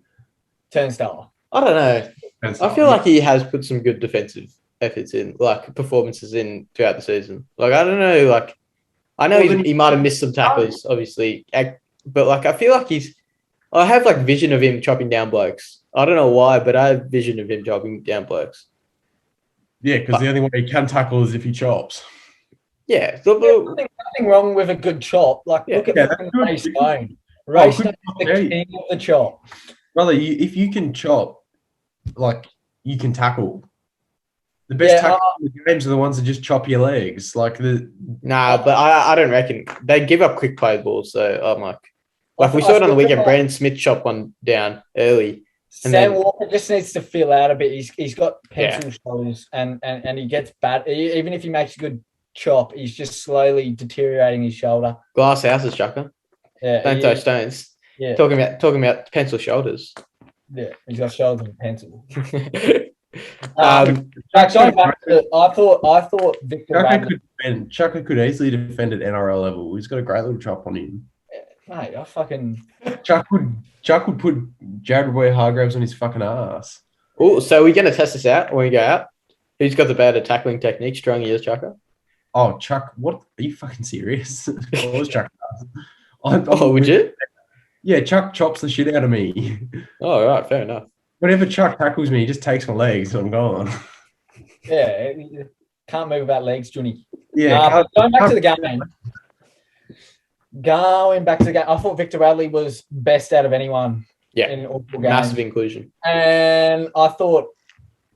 Turnstile. I don't know. I feel like he has put some good defensive efforts in, like performances in throughout the season. Like I don't know, like I know he might have missed some tackles, obviously, but like I feel like I have like vision of him chopping down blokes. I don't know why, but I have vision of him chopping down blokes. Yeah, because the only way he can tackle is if he chops. Yeah, nothing wrong with a good chop. Like look at Ray Stone. Ray Stone is the king of the chop. Brother, if you can chop, like you can tackle. The best tackles in the games are the ones that just chop your legs. But I don't reckon they give up quick play balls. So I'm like we saw it on the weekend. Brandon Smith chopped one down early. Sam Walker just needs to fill out a bit. He's got pencil shoulders and he gets bad. Even if he makes a good chop, he's just slowly deteriorating his shoulder. Glass houses, Chucker. Yeah, don't throw stones. Yeah, talking about pencil shoulders. Yeah, he's got shoulders of pencil. Going back to, I thought Victor Chucker could easily defend at NRL level. He's got a great little chop on him. Mate, I fucking Chuck would put Jared Boy-Hargraves on his fucking ass. Oh, so we're gonna test this out when we go out. Who's got the better tackling technique, strong ears, Chucker? Oh, Chuck, what are you fucking serious? What was Chuck? Would you? Yeah, Chuck chops the shit out of me. Oh, right, fair enough. Whenever Chuck tackles me, he just takes my legs and I'm gone. Yeah, can't move without legs, Johnny. Yeah. Going back to the game. I thought Victor Radley was best out of anyone. Yeah, in all games. Massive inclusion. And I thought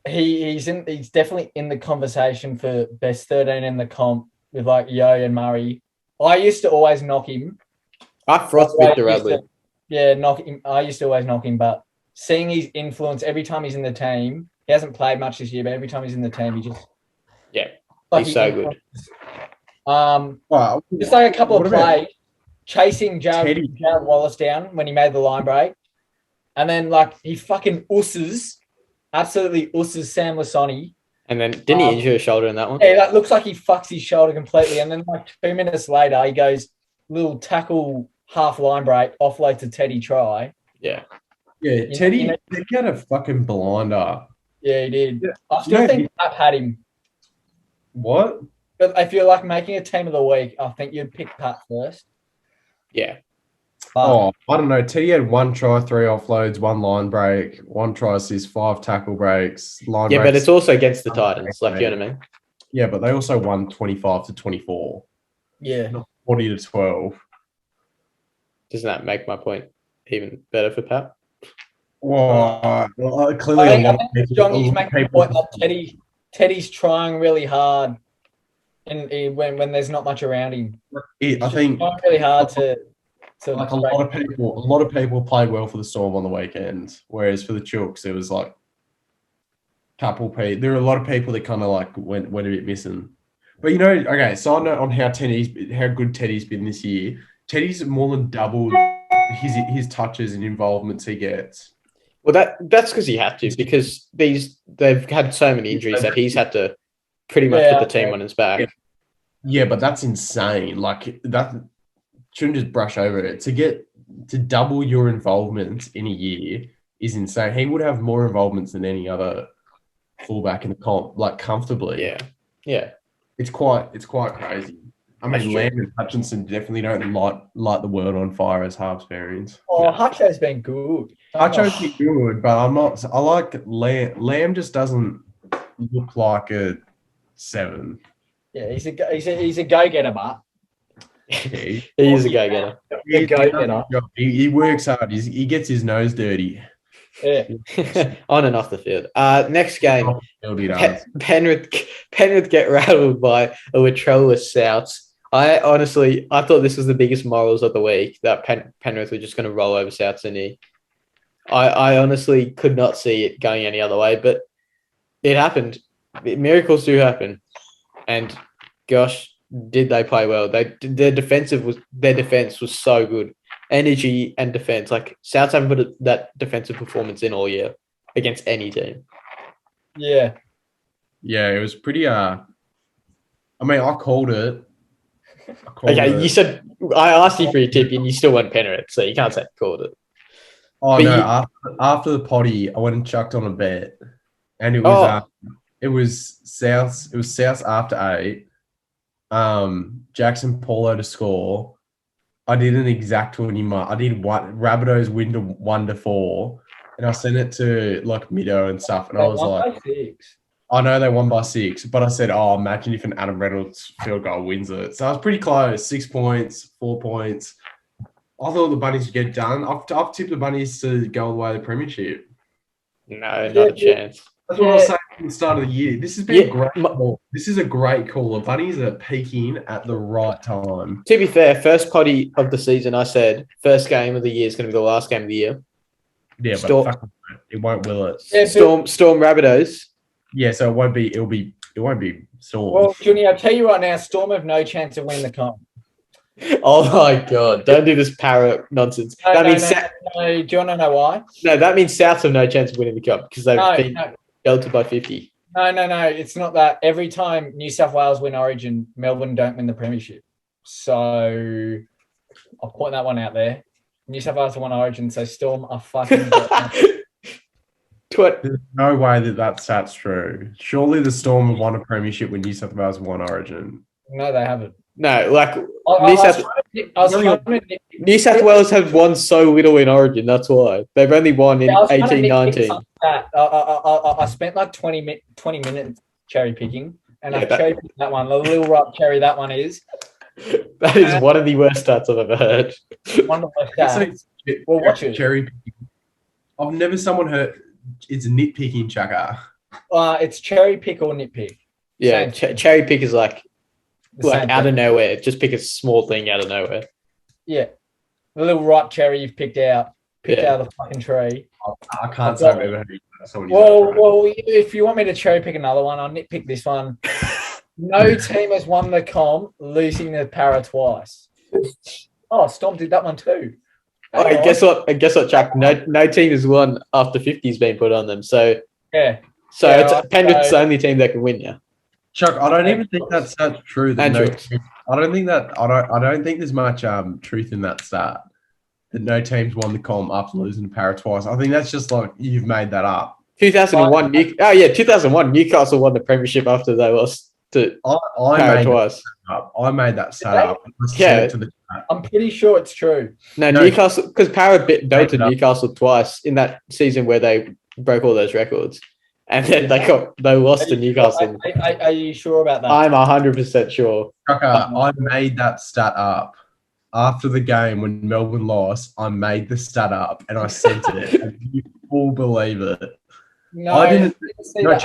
he's definitely in the conversation for best 13 in the comp with like Yo and Murray. I used to always knock him. I frothed Victor Radley. Knock him. I used to always knock him, but seeing his influence every time he's in the team, he hasn't played much this year, but every time he's in the team, he just he's so good. Just like a couple of plays, chasing Jared Wallace down when he made the line break, and then like he fucking absolutely Sam Lasoni. And then didn't he injure his shoulder in that one? Yeah, that looks like he fucks his shoulder completely, and then like 2 minutes later, he goes little tackle half line break, offload to Teddy try. Yeah. Yeah, Teddy had a fucking blinder. Yeah, he did. I still think Pap had him. What? But if you're like making a team of the week, I think you'd pick Pat first. Yeah. I don't know. Teddy had 1 try, 3 offloads, 1 line break, 1 try assist, 5 tackle breaks, line breaks. But it's also against the Titans, like you know what I mean? Yeah, but they also won 25-24. Yeah. Not 40-12. Doesn't that make my point even better for Pat? Well, clearly Johnny's making the point that Teddy's trying really hard when there's not much around him. I think trying really hard to like a lot of people played well for the Storm on the weekend, whereas for the Chooks there was like there were a lot of people that kind of like went a bit missing. But side note on how good Teddy's been this year. Teddy's more than doubled his touches and involvements he gets. Well, that's because he had to, because they've had so many injuries that he's had to pretty much put the team on his back. Yeah, but that's insane. Like that shouldn't just brush over it. To double your involvement in a year is insane. He would have more involvements than any other fullback in the comp, like comfortably. Yeah. Yeah. It's quite crazy. I mean, Lamb and Hutchinson definitely don't light the world on fire as halves pairings. Oh, Hutcho's been good. Hutcho's been good, but I'm not. I like Lamb. Lamb just doesn't look like a 7. Yeah, he's a go-getter, but He is a go-getter. He works hard. He gets his nose dirty. Yeah. On and off the field. Next game, He does. Penrith get rattled by a Latrellus Souths. I thought this was the biggest morals of the week, that Penrith were just going to roll over South Sydney. I honestly could not see it going any other way, but it happened. Miracles do happen, and gosh, did they play well? Their defense was so good, energy and defense. Like Souths haven't put that defensive performance in all year against any team. Yeah, it was pretty. I mean, I called it. You said I asked you for your tip, and you still went Penrith, so you can't say you called it. Oh But no! After the potty, I went and chucked on a bet, and it was South. It was South after 8. Jackson Paulo to score. I did an exact 20 mark. I did Rabbitohs win to 1-4, and I sent it to like Mido and stuff, and I was like, 6. I know they won by 6, but I said, oh, imagine if an Adam Reynolds field goal wins it. So I was pretty close. 6 points, 4 points. I thought the Bunnies would get done. I've tipped the Bunnies to go all the way to the premiership. No, not a chance. That's what I was saying at the start of the year. This has been a great call. This is a great call. The Bunnies are peaking at the right time. To be fair, first potty of the season, I said first game of the year is going to be the last game of the year. Yeah, but it won't will it. Yeah, Storm Rabbitohs. Yeah, so it won't be Storm. Well, Junior, I'll tell you right now, Storm have no chance of winning the comp. Oh my God! Don't do this parrot nonsense. No, Do you want to know why? No, that means Souths have no chance of winning the cup because they've been belted by 50. No. It's not that. Every time New South Wales win Origin, Melbourne don't win the premiership. So I'll point that one out there. New South Wales won Origin, so Storm are fucking. There's no way that's true. Surely the Storm have won a premiership when New South Wales won Origin. No, they haven't. No, like New South Wales have won so little in Origin. That's why they've only won in 18-19. I spent like 20 minutes cherry picking, and I cherry picked that one. The little rock cherry that one is. That is one of the worst stats I've ever heard. One of the worst stats. Well, watch it. Cherry picking. I've never someone heard. It's nitpicking, Chaka. It's cherry pick or nitpick. Yeah, cherry pick is like out of nowhere. Just pick a small thing out of nowhere. Yeah. The little ripe cherry you've picked out of the fucking tree. I can't say I've ever heard someone use Well, if you want me to cherry pick another one, I'll nitpick this one. No team has won the comp, losing the para twice. Oh, Storm did that one too. Guess what, Jack? No team has won after 50's been put on them. So yeah. It's Penrith's the only team that can win now. Chuck, I don't even think that's true. I don't think there's much truth in that stat that no teams won the comp after losing to Para twice. I think that's just like you've made that up. 2001. 2001. Newcastle won the premiership after they lost to Para twice. I made that stat up. Yeah. I'm pretty sure it's true. No, Newcastle, because Para belted Newcastle twice in that season where they broke all those records. And then they lost to Newcastle. Are you sure about that? I'm 100% sure. I made that stat up after the game when Melbourne lost. I made the stat up and I sent it. And you all believe it. No, I didn't. No,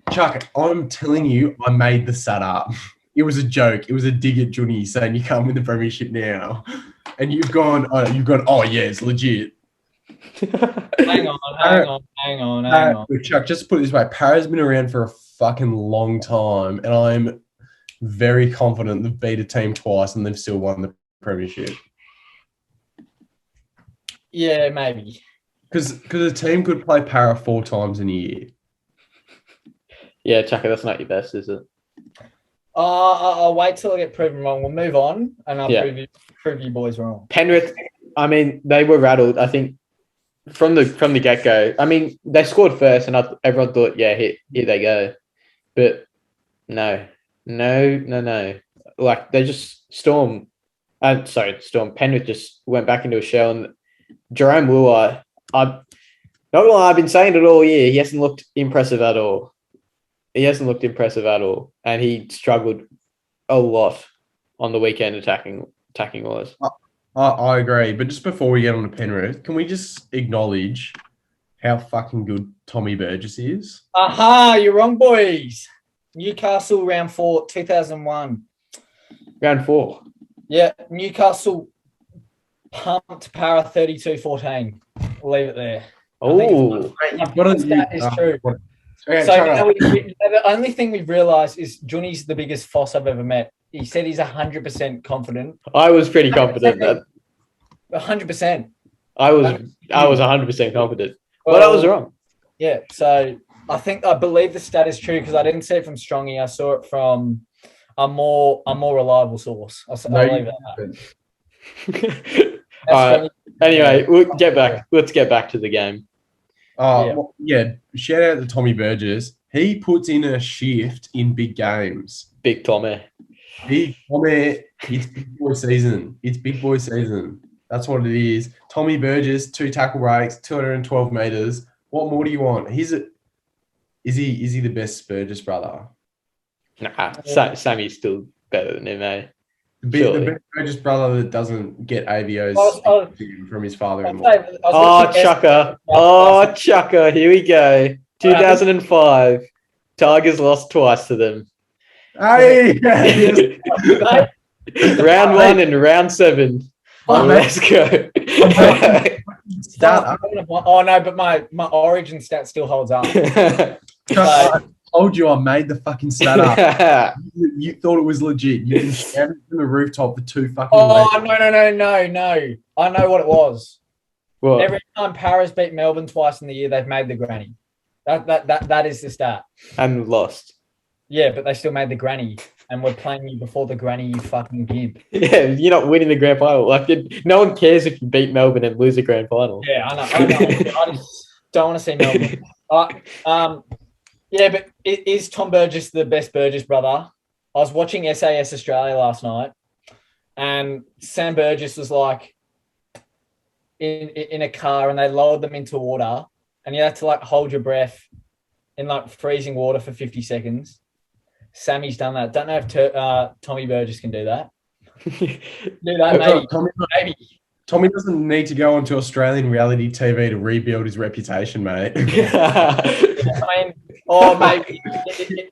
Chuck, I'm telling you, I made the stat up. It was a joke. It was a dig at Johnny saying you can't win the premiership now, and you've gone. Oh yeah, it's legit. Hang on. Chuck, just put it this way: Para's been around for a fucking long time, and I'm very confident they've beat a team twice and they've still won the premiership. Yeah, maybe. Because a team could play Para 4 times in a year. Yeah, Chucker, that's not your best, is it? I'll wait till I get proven wrong. We'll move on, and I'll prove you boys wrong. Penrith, I mean, they were rattled. I think from the get go. I mean, they scored first, and everyone thought, yeah, here they go. But No. Like they just Storm. Penrith just went back into a shell, and Jerome Luai. Not gonna lie, I've been saying it all year. He hasn't looked impressive at all. And he struggled a lot on the weekend attacking wise. I agree. But just before we get on to Penrith, can we just acknowledge how fucking good Tommy Burgess is? Aha, you're wrong, boys. Newcastle round 4, 2001. Round 4. Yeah, Newcastle pumped Para 32-14. We'll leave it there. Oh, That is true. The only thing we've realised is Juni's the biggest foss I've ever met. He said he's 100% confident. I was pretty confident. 100%. I was 100% confident, but I was wrong. Yeah, so I believe the stat is true because I didn't see it from Strongy. I saw it from a more reliable source. I'll leave it at that. All right. Anyway, let's get back to the game. Shout out to Tommy Burgess. He puts in a shift in big games. Big Tommy. It's big boy season. That's what it is. Tommy Burgess, 2 tackle breaks, 212 meters. What more do you want? Is he the best Burgess brother? Nah, Sammy's still better than him, eh? The best Burgess brother that doesn't get AVOs from his father-in-law. Chucker. Here we go. 2005. Tigers lost twice to them. Hey! Round 1 and round 7. Let's go. Oh no, but my origin stat still holds up. I told you I made the fucking stat up. You thought it was legit. You've been shouting from the rooftop for 2 fucking weeks. No. I know what it was. What? Every time Paris beat Melbourne twice in the year, they've made the granny. That is the stat. And lost. Yeah, but they still made the granny. And we're playing you before the granny, you fucking gimp. Yeah, you're not winning the grand final. Like, no one cares if you beat Melbourne and lose the grand final. Yeah, I know. I just don't want to see Melbourne. Yeah, but is Tom Burgess the best Burgess brother? I was watching SAS Australia last night, and Sam Burgess was like in a car, and they lowered them into water, and you had to like hold your breath in like freezing water for 50 seconds. Sammy's done that. Don't know if Tommy Burgess can do that. Do that, maybe. Tommy doesn't need to go onto Australian reality TV to rebuild his reputation, mate. Maybe.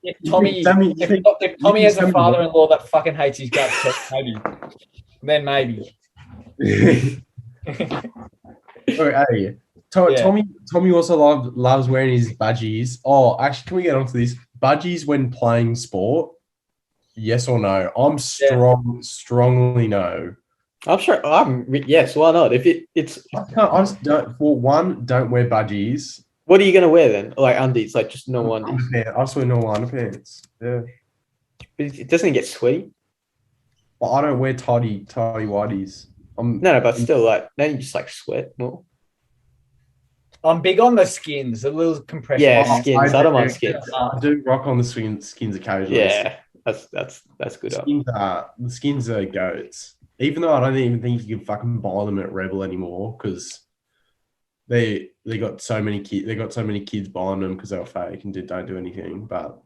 If Tommy has a father-in-law that fucking hates his guts, maybe. Tommy also loves wearing his budgies. Oh, actually, can we get onto this? Budgies when playing sport? Yes or no? I'm strongly no. I'm sure. Yes. Why not? If it's, I just don't. For one, don't wear budgies. What are you gonna wear then? Like undies, like just normal undies. I just wear normal underpants. Yeah. It doesn't get sweaty. Well, I don't wear tidy whities. No, but still, like then you just like sweat more. I'm big on the skins, a little compression. Yeah, skins. I don't mind skins. I do rock on the skins occasionally. Yeah, that's good. The skins are goats. Even though I don't even think you can fucking buy them at Rebel anymore because they got so many kids. They got so many kids buying them because they were fake and don't do anything. But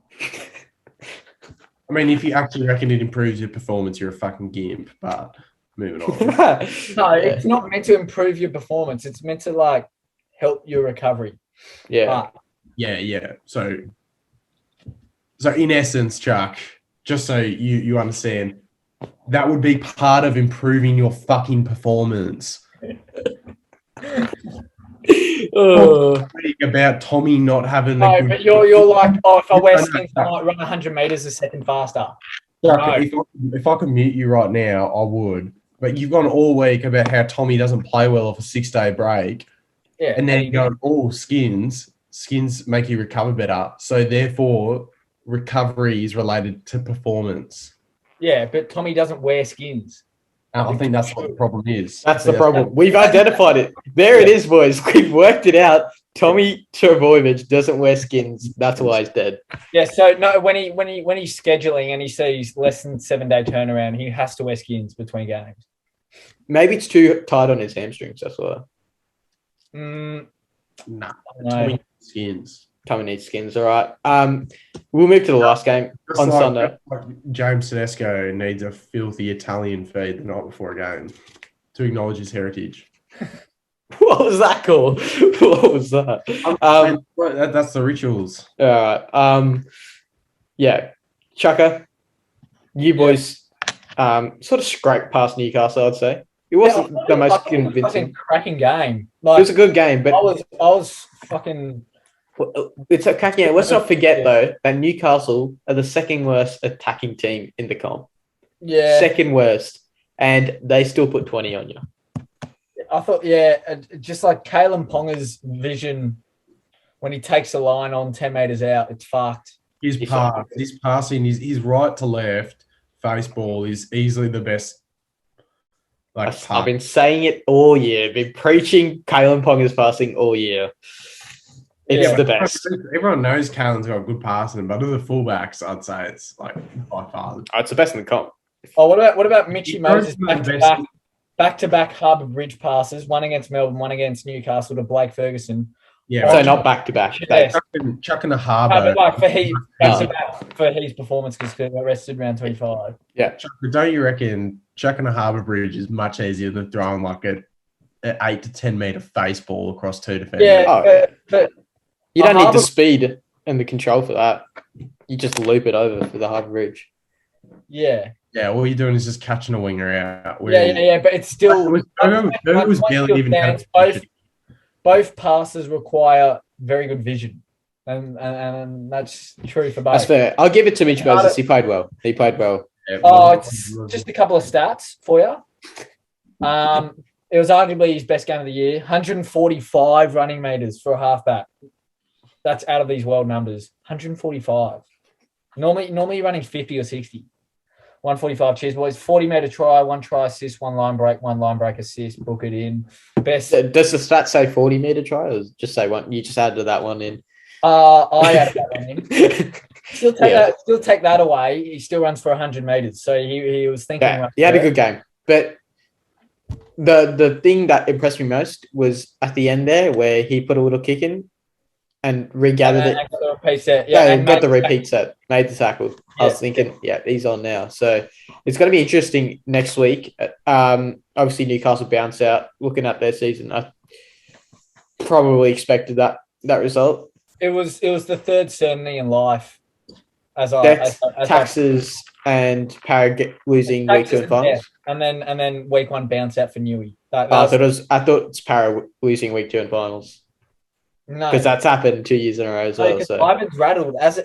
I mean, if you actually reckon it improves your performance, you're a fucking gimp. But moving on. No, it's not meant to improve your performance. It's meant to like help your recovery. Yeah. Yeah. So in essence, Chuck, just so you understand, that would be part of improving your fucking performance. About Tommy not having the good... but you're like, if I wear skins, I might run 100 meters a second faster. If I could mute you right now, I would. But you've gone all week about how Tommy doesn't play well off a 6-day break. Yeah. And then you're going, skins make you recover better. So therefore, recovery is related to performance. Yeah, but Tommy doesn't wear skins. I think that's what the problem is. That's the problem. We've identified it. There it is, boys. We've worked it out. Tommy Trbojevic doesn't wear skins. That's why he's dead. Yeah, so no, when he's scheduling and he sees less than 7-day turnaround, he has to wear skins between games. Maybe it's too tight on his hamstrings. That's why. Nah, No. Tommy skins. Tommy needs skins. All right. We'll move to the last game on Sunday. Like James Tedesco needs a filthy Italian feed the night before a game to acknowledge his heritage. What was that called? What was that? That's the rituals. All right. Yeah. Chucker, you boys sort of scraped past Newcastle, I'd say. It wasn't the most convincing. Cracking game. It was a good game, but I was fucking. It's a cracking game. Let's not forget though that Newcastle are the second worst attacking team in the comp. Yeah. Second worst, and they still put 20 on you. I thought, just like Kalen Ponga's vision when he takes a line on 10 metres out, it's fucked. His passing, his right to left face ball is easily the best. I've been saying it all year. I've been preaching Kalen Ponga's passing all year. It's the best. Everyone knows Kalen's got good passing, but of the fullbacks, I'd say it's like by far. It's the best in the comp. Oh, what about Mitchy Moses back-to-back Harbour Bridge passes, one against Melbourne, one against Newcastle to Blake Ferguson. Yeah, so not back-to-back. Yeah. Chucking the Harbour. For his performance because he got arrested round 25. Yeah. Don't you reckon chucking a Harbour Bridge is much easier than throwing like an 8 to 10 metre face ball across two defenders? Yeah, but you don't need the speed and the control for that. You just loop it over for the Harbour Bridge. Yeah. Yeah, all you're doing is just catching a winger out. But it's still... Both passes require very good vision. And that's true for both. That's fair. I'll give it to Mitch Moses. He played well. It's just a couple of stats for you. It was arguably his best game of the year. 145 running metres for a halfback. That's out of these world numbers. 145. Normally running 50 or 60. 145. Cheers, boys. 40-metre try, 1 try assist, 1 line break, 1 line break assist. Book it in. Best. Does the stat say 40-metre try, or just say one? You just added that one in. I added that one in. Still take that away. He still runs for 100 metres. So he was thinking. Yeah, he had a good game. But the thing that impressed me most was at the end there where he put a little kick in and regathered it. Got the repeat set. Got the repeat set. Made the tackle. I was thinking, he's on now. So it's going to be interesting next week. Obviously, Newcastle bounce out. Looking at their season, I probably expected that result. It was the third certainty in life. Taxes and Para losing week 2 in finals. And then week 1 bounce out for Newey. I thought it's Para losing week 2 in finals. No, because that's happened 2 years in a row as well. So Ivan's rattled, as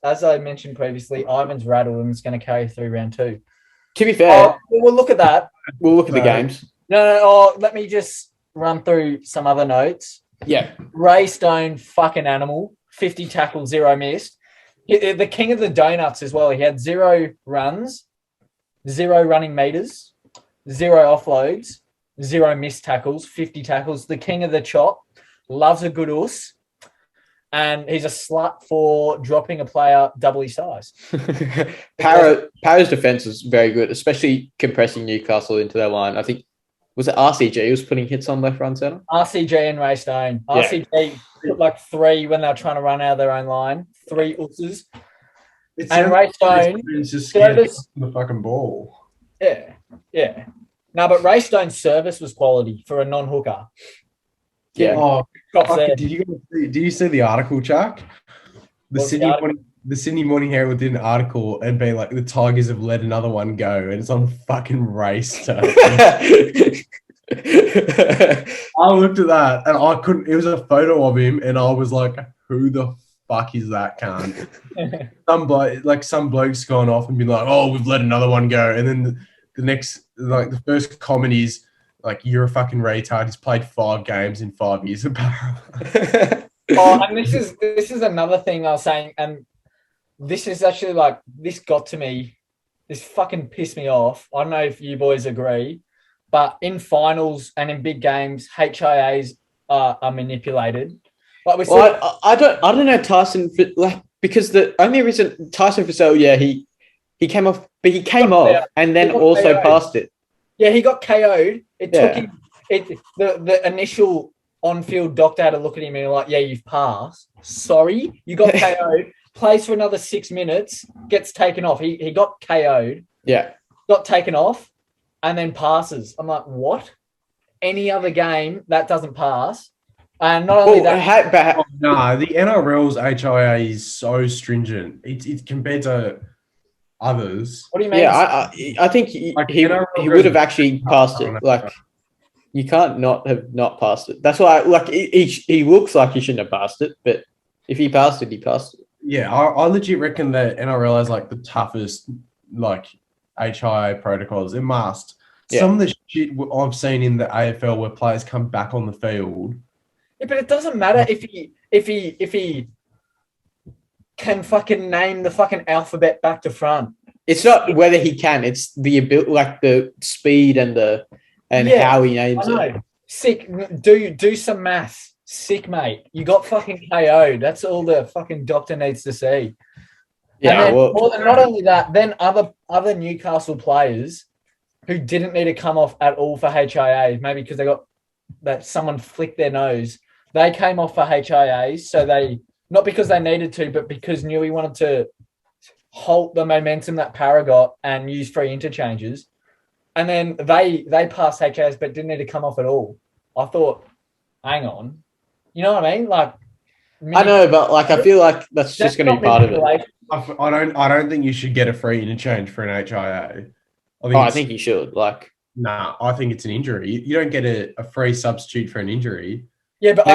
I mentioned previously. Ivan's rattled and it's going to carry through round 2. To be fair, we'll look at that. We'll look at the games. No. Let me just run through some other notes. Yeah, Ray Stone, fucking animal. 50 tackles, 0 missed. The king of the donuts as well. He had 0 runs, 0 running meters, 0 offloads, 0 missed tackles, 50 tackles. The king of the chop. Loves a good us, and he's a slut for dropping a player double his size. Para's defense was very good, especially compressing Newcastle into their line. I think, was it RCG who was putting hits on left, front, centre? RCG and Ray Stone. Yeah. RCG put like 3 when they were trying to run out of their own line. 3 usses. And Ray Stone just scared the fucking ball. Yeah. No, but Ray Stone's service was quality for a non-hooker. Yeah. Oh, did you see the article, Chuck? The Sydney Morning Herald did an article and be like, the Tigers have let another one go, and it's on fucking race. I looked at that and I couldn't. It was a photo of him, and I was like, "Who the fuck is that cunt?" some bloke's gone off and been like, "Oh, we've let another one go," and then the next, the first comment is, like, you're a fucking retard. He's played 5 games in 5 years of Para. And this is another thing I was saying, and this is actually this got to me. This fucking pissed me off. I don't know if you boys agree, but in finals and in big games, HIAs are manipulated. Like we Well, I don't know Tyson because the only reason Tyson Fussell, he came off, but he came off and then also passed it. Yeah, he got KO'd. It took him. The initial on-field doctor had to look at him and like, yeah, you've passed. Sorry, you got KO'd. Plays for another 6 minutes, gets taken off. He got KO'd. Yeah, got taken off, and then passes. I'm like, what? Any other game that doesn't pass? And not only that, no, the NRL's HIA is so stringent. It's compared to others. What do you mean? Yeah, I think he would have actually passed it. Like, you can't not have not passed it. That's why, like, he looks like he shouldn't have passed it, but if he passed it, he passed it. Yeah, I legit reckon that NRL has like the toughest like HIA protocols. It must. Yeah. Some of the shit I've seen in the AFL where players come back on the field. Yeah, but it doesn't matter if he can fucking name the fucking alphabet back to front. It's not whether he can; it's the ability, like the speed and how he names it. Sick. Do some maths. Sick, mate. You got fucking KO'd. That's all the fucking doctor needs to see. Yeah. And not only that, then other Newcastle players who didn't need to come off at all for HIAs, maybe because they got that someone flicked their nose. They came off for HIAs, so they not because they needed to, but because Newey wanted to halt the momentum that Para got and use free interchanges. And then they passed HIAs but didn't need to come off at all. I thought, hang on. You know what I mean? Like, I know, but like, I feel like that's just going to be part of it. I don't think you should get a free interchange for an HIA. I think you should. Like, nah, I think it's an injury. You don't get a free substitute for an injury. Yeah, but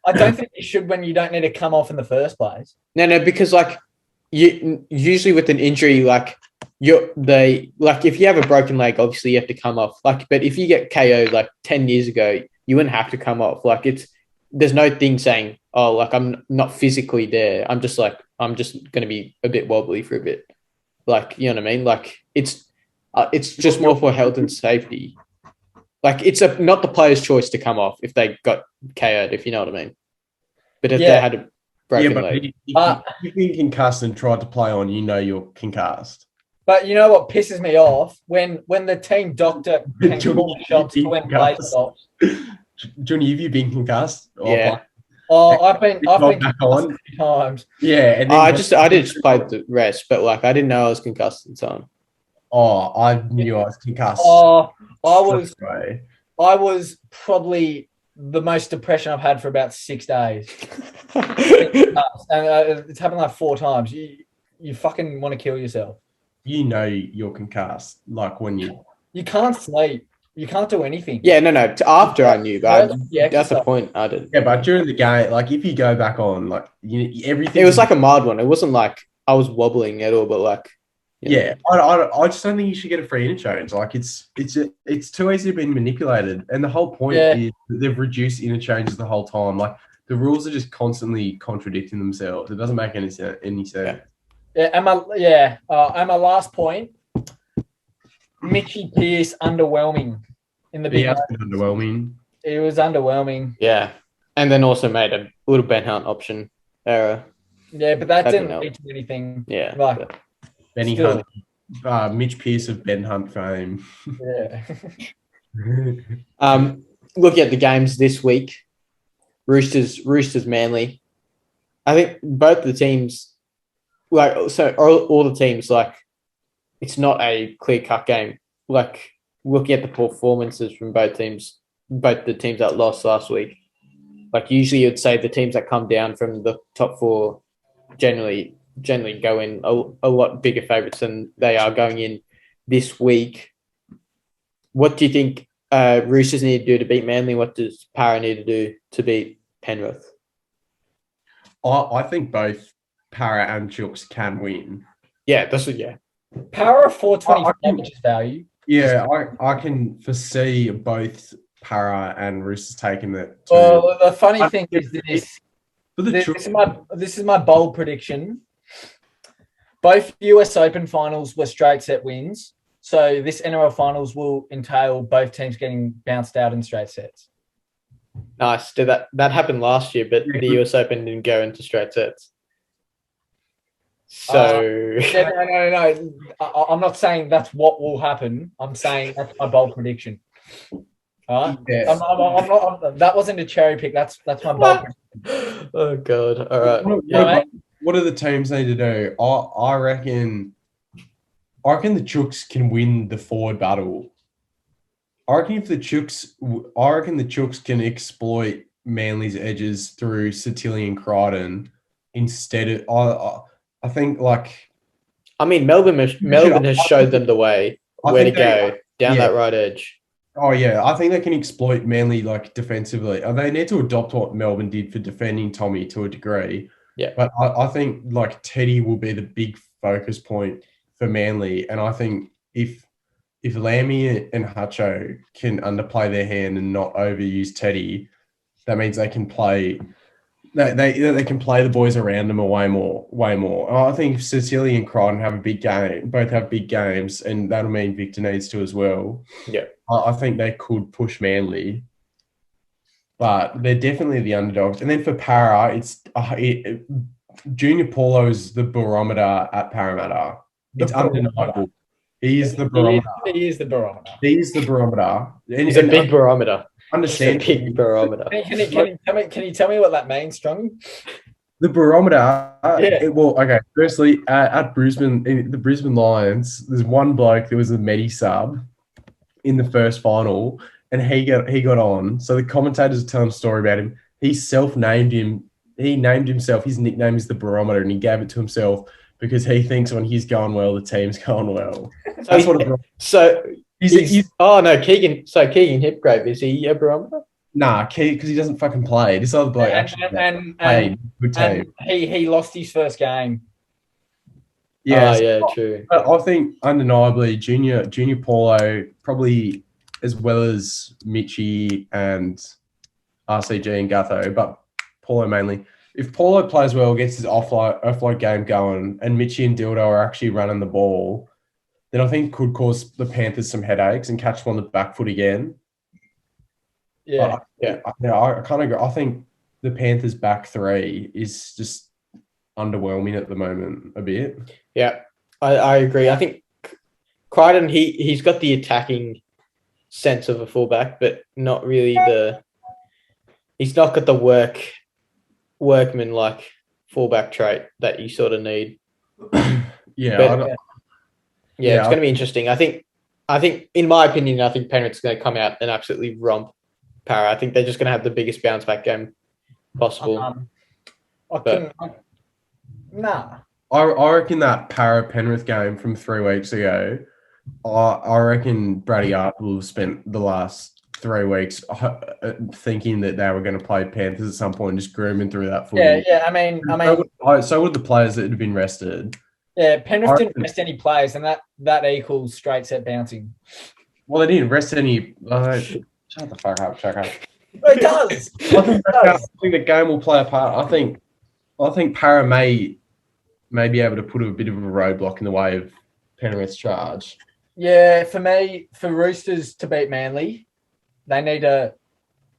I don't think you should when you don't need to come off in the first place. No, because like you usually with an injury, like if you have a broken leg, obviously you have to come off. Like, but if you get KO'd like 10 years ago, you wouldn't have to come off. Like there's no thing saying, oh, like I'm not physically there. I'm just going to be a bit wobbly for a bit. Like, you know what I mean? Like it's just more for health and safety. Like it's not the player's choice to come off if they got KO'd, if you know what I mean. But if they had a broken leg. If you've been concussed and tried to play on, you're concussed. But you know what pisses me off? When the team doctor can call shots to when play stops. Johnny, have you been concussed? Yeah. I've been back on a few times. Yeah, and then I just played the rest, but like I didn't know I was concussed at the time. Oh, I knew I was concussed. Oh, I was probably the most depression I've had for about 6 days. And it's happened like 4 times. You fucking want to kill yourself. You're concussed. Like when you can't sleep. You can't do anything. Yeah, no. After I knew, but that's the point. I didn't. Yeah, but during the game, like if you go back on, like everything. It was like a mild one. It wasn't like I was wobbling at all, but like. Yeah, I just don't think you should get a free interchange. Like it's too easy to be manipulated, and the whole point is that they've reduced interchanges the whole time. Like the rules are just constantly contradicting themselves. It doesn't make any sense. Yeah, and my last point. Mitchy Pearce underwhelming in the big. Underwhelming. It was underwhelming. Yeah, and then also made a little Ben Hunt option error. Yeah, that didn't teach me anything. Yeah, like Benny Hunt, Mitch Pearce of Ben Hunt fame. Yeah. Looking at the games this week, Roosters Manly. I think both the teams, all the teams, like. It's not a clear-cut game. Like, looking at the performances from both the teams that lost last week, like, usually you'd say the teams that come down from the top 4 generally go in a lot bigger favourites than they are going in this week. What do you think Roosters need to do to beat Manly? What does Para need to do to beat Penrith? I think both Para and Chooks can win. Yeah, that's what, yeah. Para 425, which is value. Yeah, I can foresee both Para and Roosters taking it. Well, the funny thing is this. This is my bold prediction. Both US Open finals were straight set wins. So this NRL Finals will entail both teams getting bounced out in straight sets. Nice. Did that happened last year, but the US Open didn't go into straight sets. So No. I'm not saying that's what will happen. I'm saying that's my bold prediction. All right. Yeah. I'm not. That wasn't a cherry pick. That's my bold prediction. Oh god. All right. What do the teams need to do? I reckon the Chooks can win the forward battle. I reckon the Chooks can exploit Manly's edges through Satilli and Crichton instead of I think like. I mean, Melbourne has showed them the way where to go down that right edge. Oh yeah, I think they can exploit Manly like defensively. They need to adopt what Melbourne did for defending Tommy to a degree. Yeah, but I think like Teddy will be the big focus point for Manly, and I think if Lammy and Hutcho can underplay their hand and not overuse Teddy, that means they can play. They can play the boys around them way more. I think if Cecilia and Crichton have a big game, both have big games, and that'll mean Victor needs to as well. Yeah, I think they could push Manly, but they're definitely the underdogs. And then for Para, Junior Paulo is the barometer at Parramatta. It's undeniable. He is the barometer. He is the barometer. He's the barometer. He's a big barometer. Understand? Big barometer. Can you tell me what that means, Strong? The barometer. Yeah. Okay. Firstly, at Brisbane, the Brisbane Lions, there's one bloke that was a Medi sub in the first final, and he got on. So the commentators tell him a story about him. He self-named him. He named himself. His nickname is the barometer, and he gave it to himself because he thinks when he's going well, the team's going well. That's Oh no, Keegan. So Keegan Hipgrave, is he a barometer? Nah, because he doesn't fucking play. This other bloke actually played. Good team. He lost his first game. Yeah, true. But I think undeniably Junior Paulo, probably as well as Mitchie and RCG and Gutho, but Paulo mainly. If Paulo plays well, gets his offload game going, and Mitchie and Dildo are actually running the ball, then I think could cause the Panthers some headaches and catch them on the back foot again. Yeah. I kind of agree. I think the Panthers back three is just underwhelming at the moment a bit. Yeah, I agree. I think Crichton, he's got the attacking sense of a fullback, but not really he's not got the workman like fullback trait that you sort of need. Yeah, it's going to be interesting. I think, in my opinion, I think Penrith's going to come out and absolutely romp Para. I think they're just going to have the biggest bounce back game possible. I reckon that Para Penrith game from 3 weeks ago, I reckon Brady Art will have spent the last 3 weeks thinking that they were going to play Panthers at some point and just grooming through that footy. Yeah. I mean, so would the players that had been rested. Yeah, Penrith didn't rest any players, and that equals straight set bouncing. Well, they didn't rest any. Shut the fuck up, Chuck. It does. I think the game will play a part. I think Para may be able to put a bit of a roadblock in the way of Penrith's charge. Yeah, for me, for Roosters to beat Manly, they need to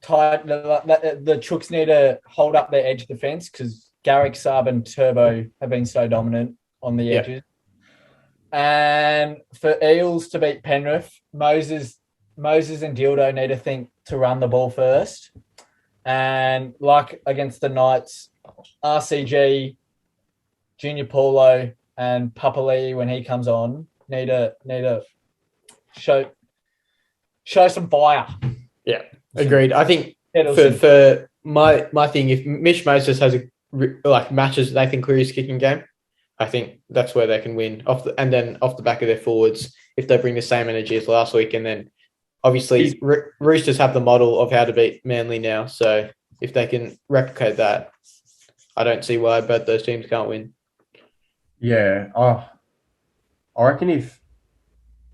the Chooks need to hold up their edge defence because Garrick, Saab, and Turbo have been so dominant on the edges. And for Eels to beat Penrith, Moses and Dildo need to think to run the ball first. And like against the Knights, RCG, Junior Paulo, and Papali when he comes on need to show some fire. Yeah, agreed. I think for my thing, if Mitch Moses has matches Nathan Cleary's kicking game, I think that's where they can win off the back of their forwards if they bring the same energy as last week. And then obviously Roosters have the model of how to beat Manly now. So if they can replicate that, I don't see why both those teams can't win. Yeah. I reckon if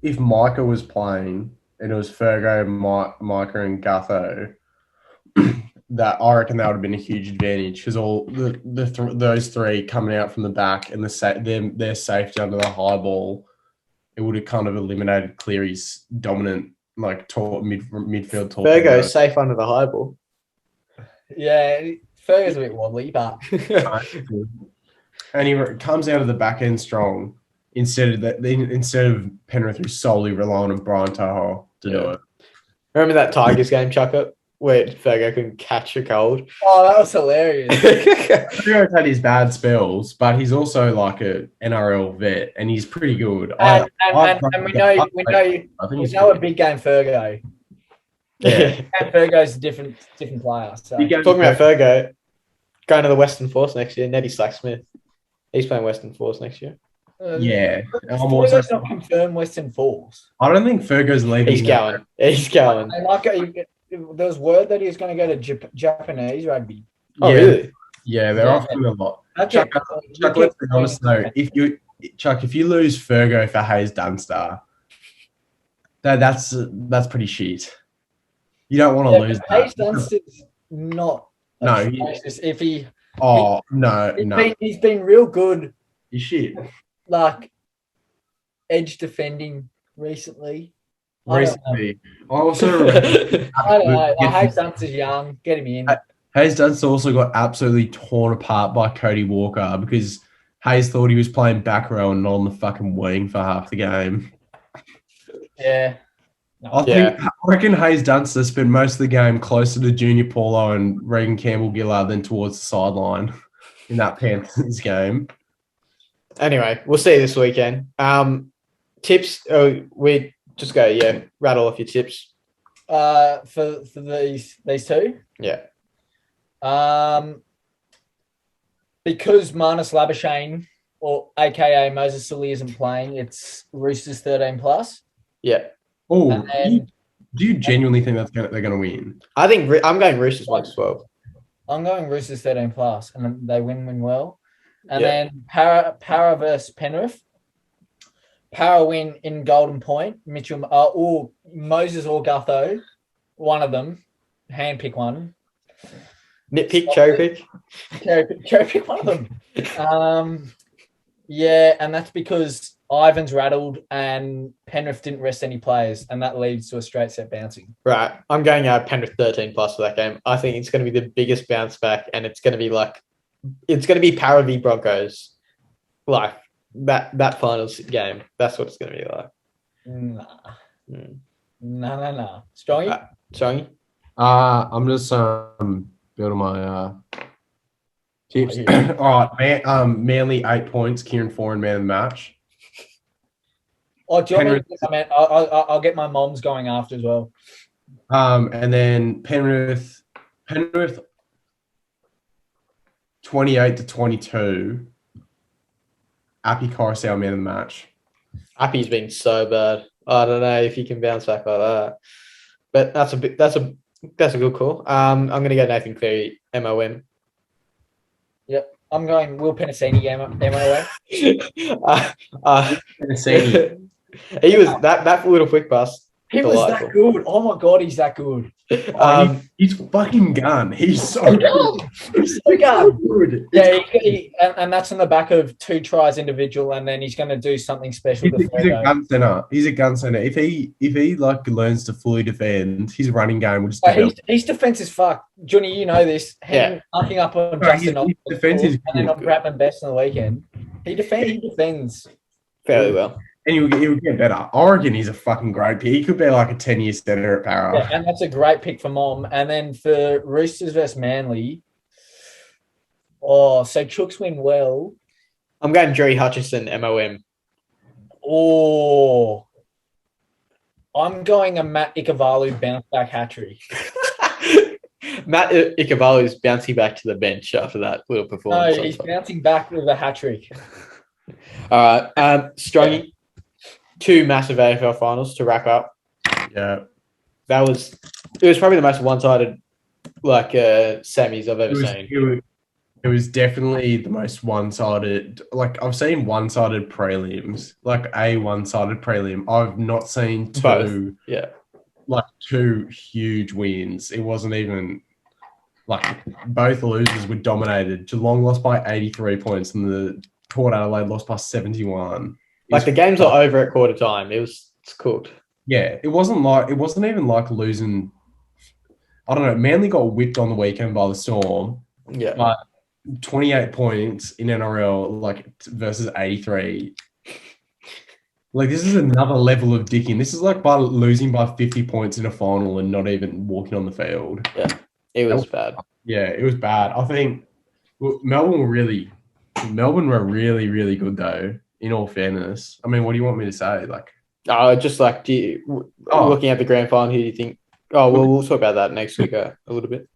Micah was playing and it was Fergo, Micah and Gutho, that I reckon that would have been a huge advantage because all those three coming out from the back and their safety under the high ball, it would have kind of eliminated Cleary's dominant midfield talk. Fergo safe under the high ball. Yeah, Ferg's a bit wobbly, but And he comes out of the back end strong instead of Penrith, who's solely relying on Brian Tahoe to do it. Remember that Tigers game, Chuck Up, where Fergo couldn't catch a cold? Oh, that was hilarious. Fergo's had his bad spells, but he's also like a NRL vet, and he's pretty good. And we know a big game Fergo. Yeah. And Fergo's a different player. So Talking about Fergo, going to the Western Force next year, Neddy Slack-Smith. He's playing Western Force next year. Yeah. Fergo's not confirmed Western Force. I don't think Fergo's leaving. He's going. He's going. There was word that he was going to go to Japanese rugby. Oh, yeah. really? Yeah, they're offering a lot. Chuck, let's be honest though. If you lose Fergo for Hayes Dunster, that's pretty shit. You don't want to lose that. Hayes Dunster's not. No, he's been real good. He's shit. Like edge defending recently. I also remember I don't know. Hayes Dunster's young. Get him in. Hayes Dunster also got absolutely torn apart by Cody Walker because Hayes thought he was playing back row and not on the fucking wing for half the game. Yeah. I reckon Hayes Dunster spent most of the game closer to Junior Paulo and Regan Campbell-Gillard than towards the sideline in that Panthers game. Anyway, we'll see you this weekend. Tips. We just go. Rattle off your tips. For these two. Yeah. Because Marnus Labuschagne, or AKA Moses Sully, isn't playing, it's Roosters 13+. Yeah. Oh, do you genuinely think they're going to win? I think I'm going Roosters 1-12. I'm going Roosters 13+, and they win well. And then Para versus Penrith. Para win in Golden Point. Mitchell or Moses or Gutho, one of them. Handpick one. Nitpick, cherry pick. Cherry pick one of them. And that's because Ivan's rattled and Penrith didn't rest any players, and that leads to a straight set bouncing. Right. I'm going Penrith 13+ for that game. I think it's going to be the biggest bounce back, and it's going to be Para v Broncos. Like that finals game. That's what it's going to be like. Nah. Strongy? Strongy? I'm just building my tips. All right, Manly 8 points, Kieran Foran man of the match. Oh, do you want me to I'll get my moms going after as well. And then Penrith 28-22. Appy Coruscant man of the match. Appy's been so bad. I don't know if he can bounce back like that. But that's a good call. I'm going to go Nathan Cleary, MOM. Yep. I'm going Will Penasini, MOM. Penasini. He was that little quick pass. He was that good. Oh my God, he's that good. He's fucking gun. He's so good. He's so good. Yeah, and that's on the back of 2 tries individual, and then he's going to do something special. He's a gun center. He's a gun center. If he like learns to fully defend, his running game will just develop. His defense is fucked. Johnny, you know this. Knocking up on Justin his defense is and then on Bradman Best on the weekend. He defends fairly well. And he'll get better. Oregon is a fucking great pick. He could be like a 10-year center at Para. Yeah, and that's a great pick for Mom. And then for Roosters versus Manly, so Chooks win well. I'm going Jerry Hutchison, MOM. Oh, I'm going a Matt Ikuvalu bounce back hat-trick. Matt Ikuvalu's bouncing back to the bench after that little performance. No, he's bouncing back with a hat-trick. All right. Strongy. 2 massive AFL finals to wrap up. Yeah. It was probably the most one-sided semis I've ever seen. It was definitely the most one-sided. Like, I've seen one-sided prelims, like a one-sided prelim. I've not seen 2. Both. Yeah. Like 2 huge wins. It wasn't even like both losers were dominated. Geelong lost by 83 points and the Port Adelaide lost by 71. Like the games are over at quarter time. It's cooked. Yeah, it wasn't even like losing I don't know. Manly got whipped on the weekend by the Storm. Yeah. But 28 points in NRL, like versus 83. Like, this is another level of dicking. This is like by losing by 50 points in a final and not even walking on the field. Yeah, it was bad. Yeah, it was bad. I think Melbourne were really, really good though. In all fairness, I mean, what do you want me to say? Like, just like, looking at the grand final, who do you think? Oh, well, we'll talk about that next week a little bit.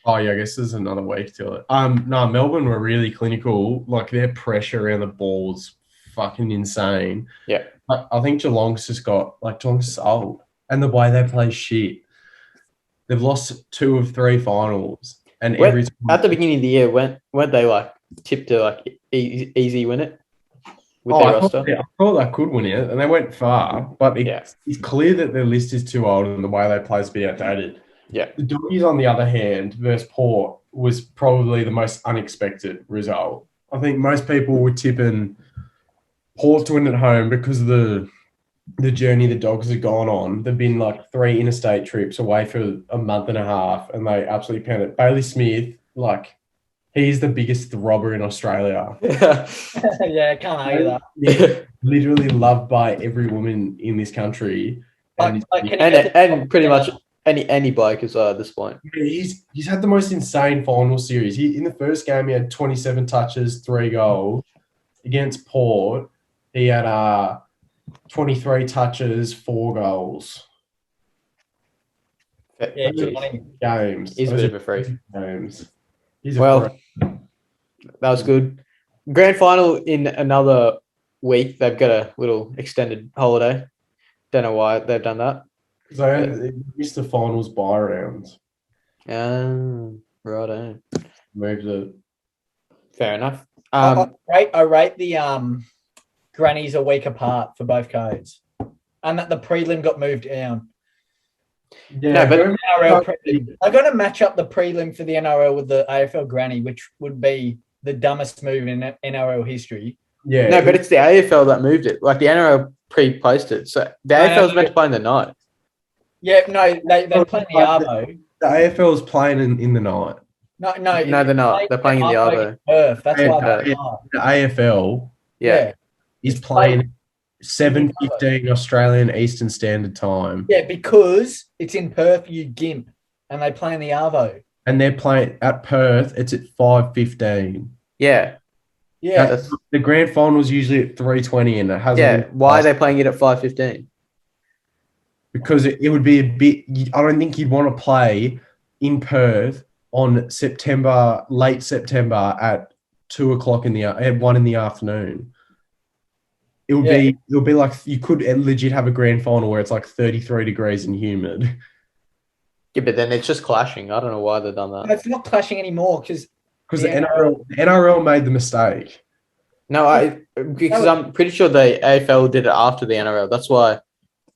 Oh yeah, I guess there's another week to it. No, Melbourne were really clinical. Like, their pressure around the ball was fucking insane. Yeah. I think Geelong's just got Geelong's old, and the way they play shit. They've lost 2 of 3 finals, and every time at the beginning of the year, weren't they tipped to easy win it with their roster? I thought they could win it, and they went far. But it's clear that their list is too old, and the way they play is be outdated. Yeah. The Doggies, on the other hand, versus Port was probably the most unexpected result. I think most people were tipping Port to win at home because of the journey the Dogs have gone on. They've been 3 interstate trips away for a month and a half, and they absolutely pounded it. Bailey Smith, he's the biggest throbber in Australia. Yeah, can't argue that. Yeah, literally loved by every woman in this country. And pretty much any bloke as well at this point. He's had the most insane final series. In the first game, he had 27 touches, 3 goals. Against Port, he had 23 touches, 4 goals. Yeah, games. He's a bit of a freak. Games. That was good. Grand final in another week. They've got a little extended holiday. Don't know why they've done that. Because they missed the finals bye rounds. Righto. Moved it. Fair enough. I rate the grannies a week apart for both codes, and that the prelim got moved down. Yeah, but NRL prelim, I'm going to match up the prelim for the NRL with the AFL granny, which would be the dumbest move in NRL history. Yeah. No, but it's the AFL that moved it. The NRL pre-posted. So the AFL is meant to play in the night. Yeah, no, they're playing the Arvo. The AFL is playing in the night. No, they're not. They're playing in the Arvo. That's why the AFL is playing 7:15 Australian Eastern Standard Time. Yeah, because it's in Perth, you gimp, and they play in the Arvo. And they're playing at Perth. It's at 5:15. Yeah. Yeah. The grand final is usually at 3:20, and it hasn't. Yeah. Why are they playing it at 5:15? Because it would be a bit. I don't think you'd want to play in Perth on late September at 2:00 at 1 in the afternoon. It would be like you could legit have a grand final where it's 33 degrees and humid. Yeah, but then it's just clashing. I don't know why they've done that. It's not clashing anymore because the NRL made the mistake. No, because I'm pretty sure the AFL did it after the NRL. That's why.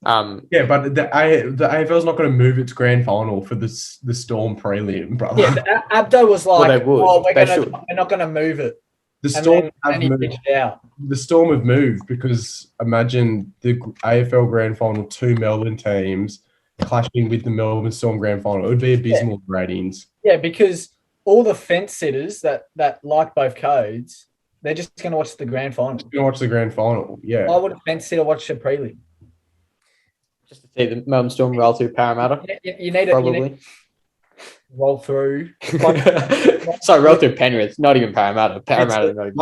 Yeah, but the AFL's not going to move its grand final for the Storm prelim, brother. Yeah, Abdo was like, they would. we're not going to move it. The Storm out. The Storm have moved because imagine the AFL grand final, 2 Melbourne teams clashing with the Melbourne Storm grand final. It would be abysmal ratings. Yeah, because all the fence sitters that like both codes, they're just going to watch the grand final. Going to watch the grand final, yeah. Why would a fence sitter watch the prelim? Just to see the Melbourne Storm roll through Parramatta. You need probably. Roll through. Sorry, roll through Penrith. Not even Parramatta. Parramatta.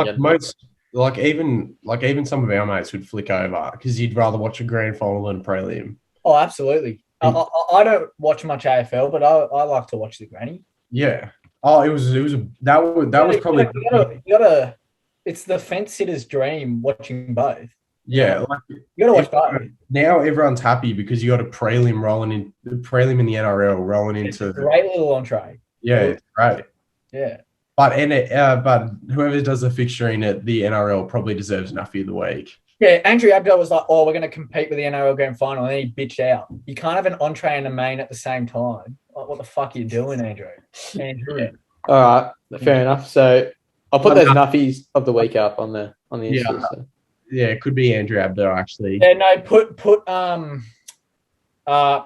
Even some of our mates would flick over because you'd rather watch a grand final than a prelim. Oh, absolutely. I don't watch much AFL, but I like to watch the granny. Yeah. Oh, it was probably. It's the fence sitter's dream watching both. Yeah, you gotta watch both. Now everyone's happy because you got a prelim rolling in the prelim in the NRL rolling into a great little entree. Yeah, it's great. Yeah. But whoever does the fixturing at the NRL probably deserves Nuffy of the week. Yeah, Andrew Abdo was like, "Oh, we're going to compete with the NRL grand final," and then he bitched out. You can't have an entree and a main at the same time. Like, what the fuck are you doing, Andrew? Yeah. All right, fair enough. So I'll put those Nuffies of the week up on the Insta. Yeah, it could be Andrew Abdo actually. Yeah, no, put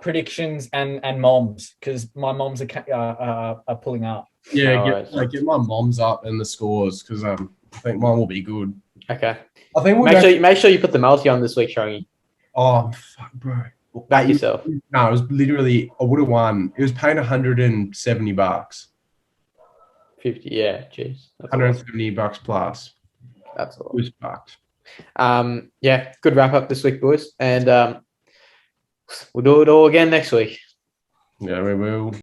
predictions and moms, because my moms are pulling up. Yeah, get my moms up and the scores, because I think mine will be good. Okay. I think make sure you put the multi on this week, Shongy. Oh fuck, bro. Back yourself. No, it was literally, I would have won. It was paying $170. 50, yeah, jeez. $170 plus. That's all. It was fucked. Yeah, good wrap up this week, boys. And we'll do it all again next week. Yeah, we will.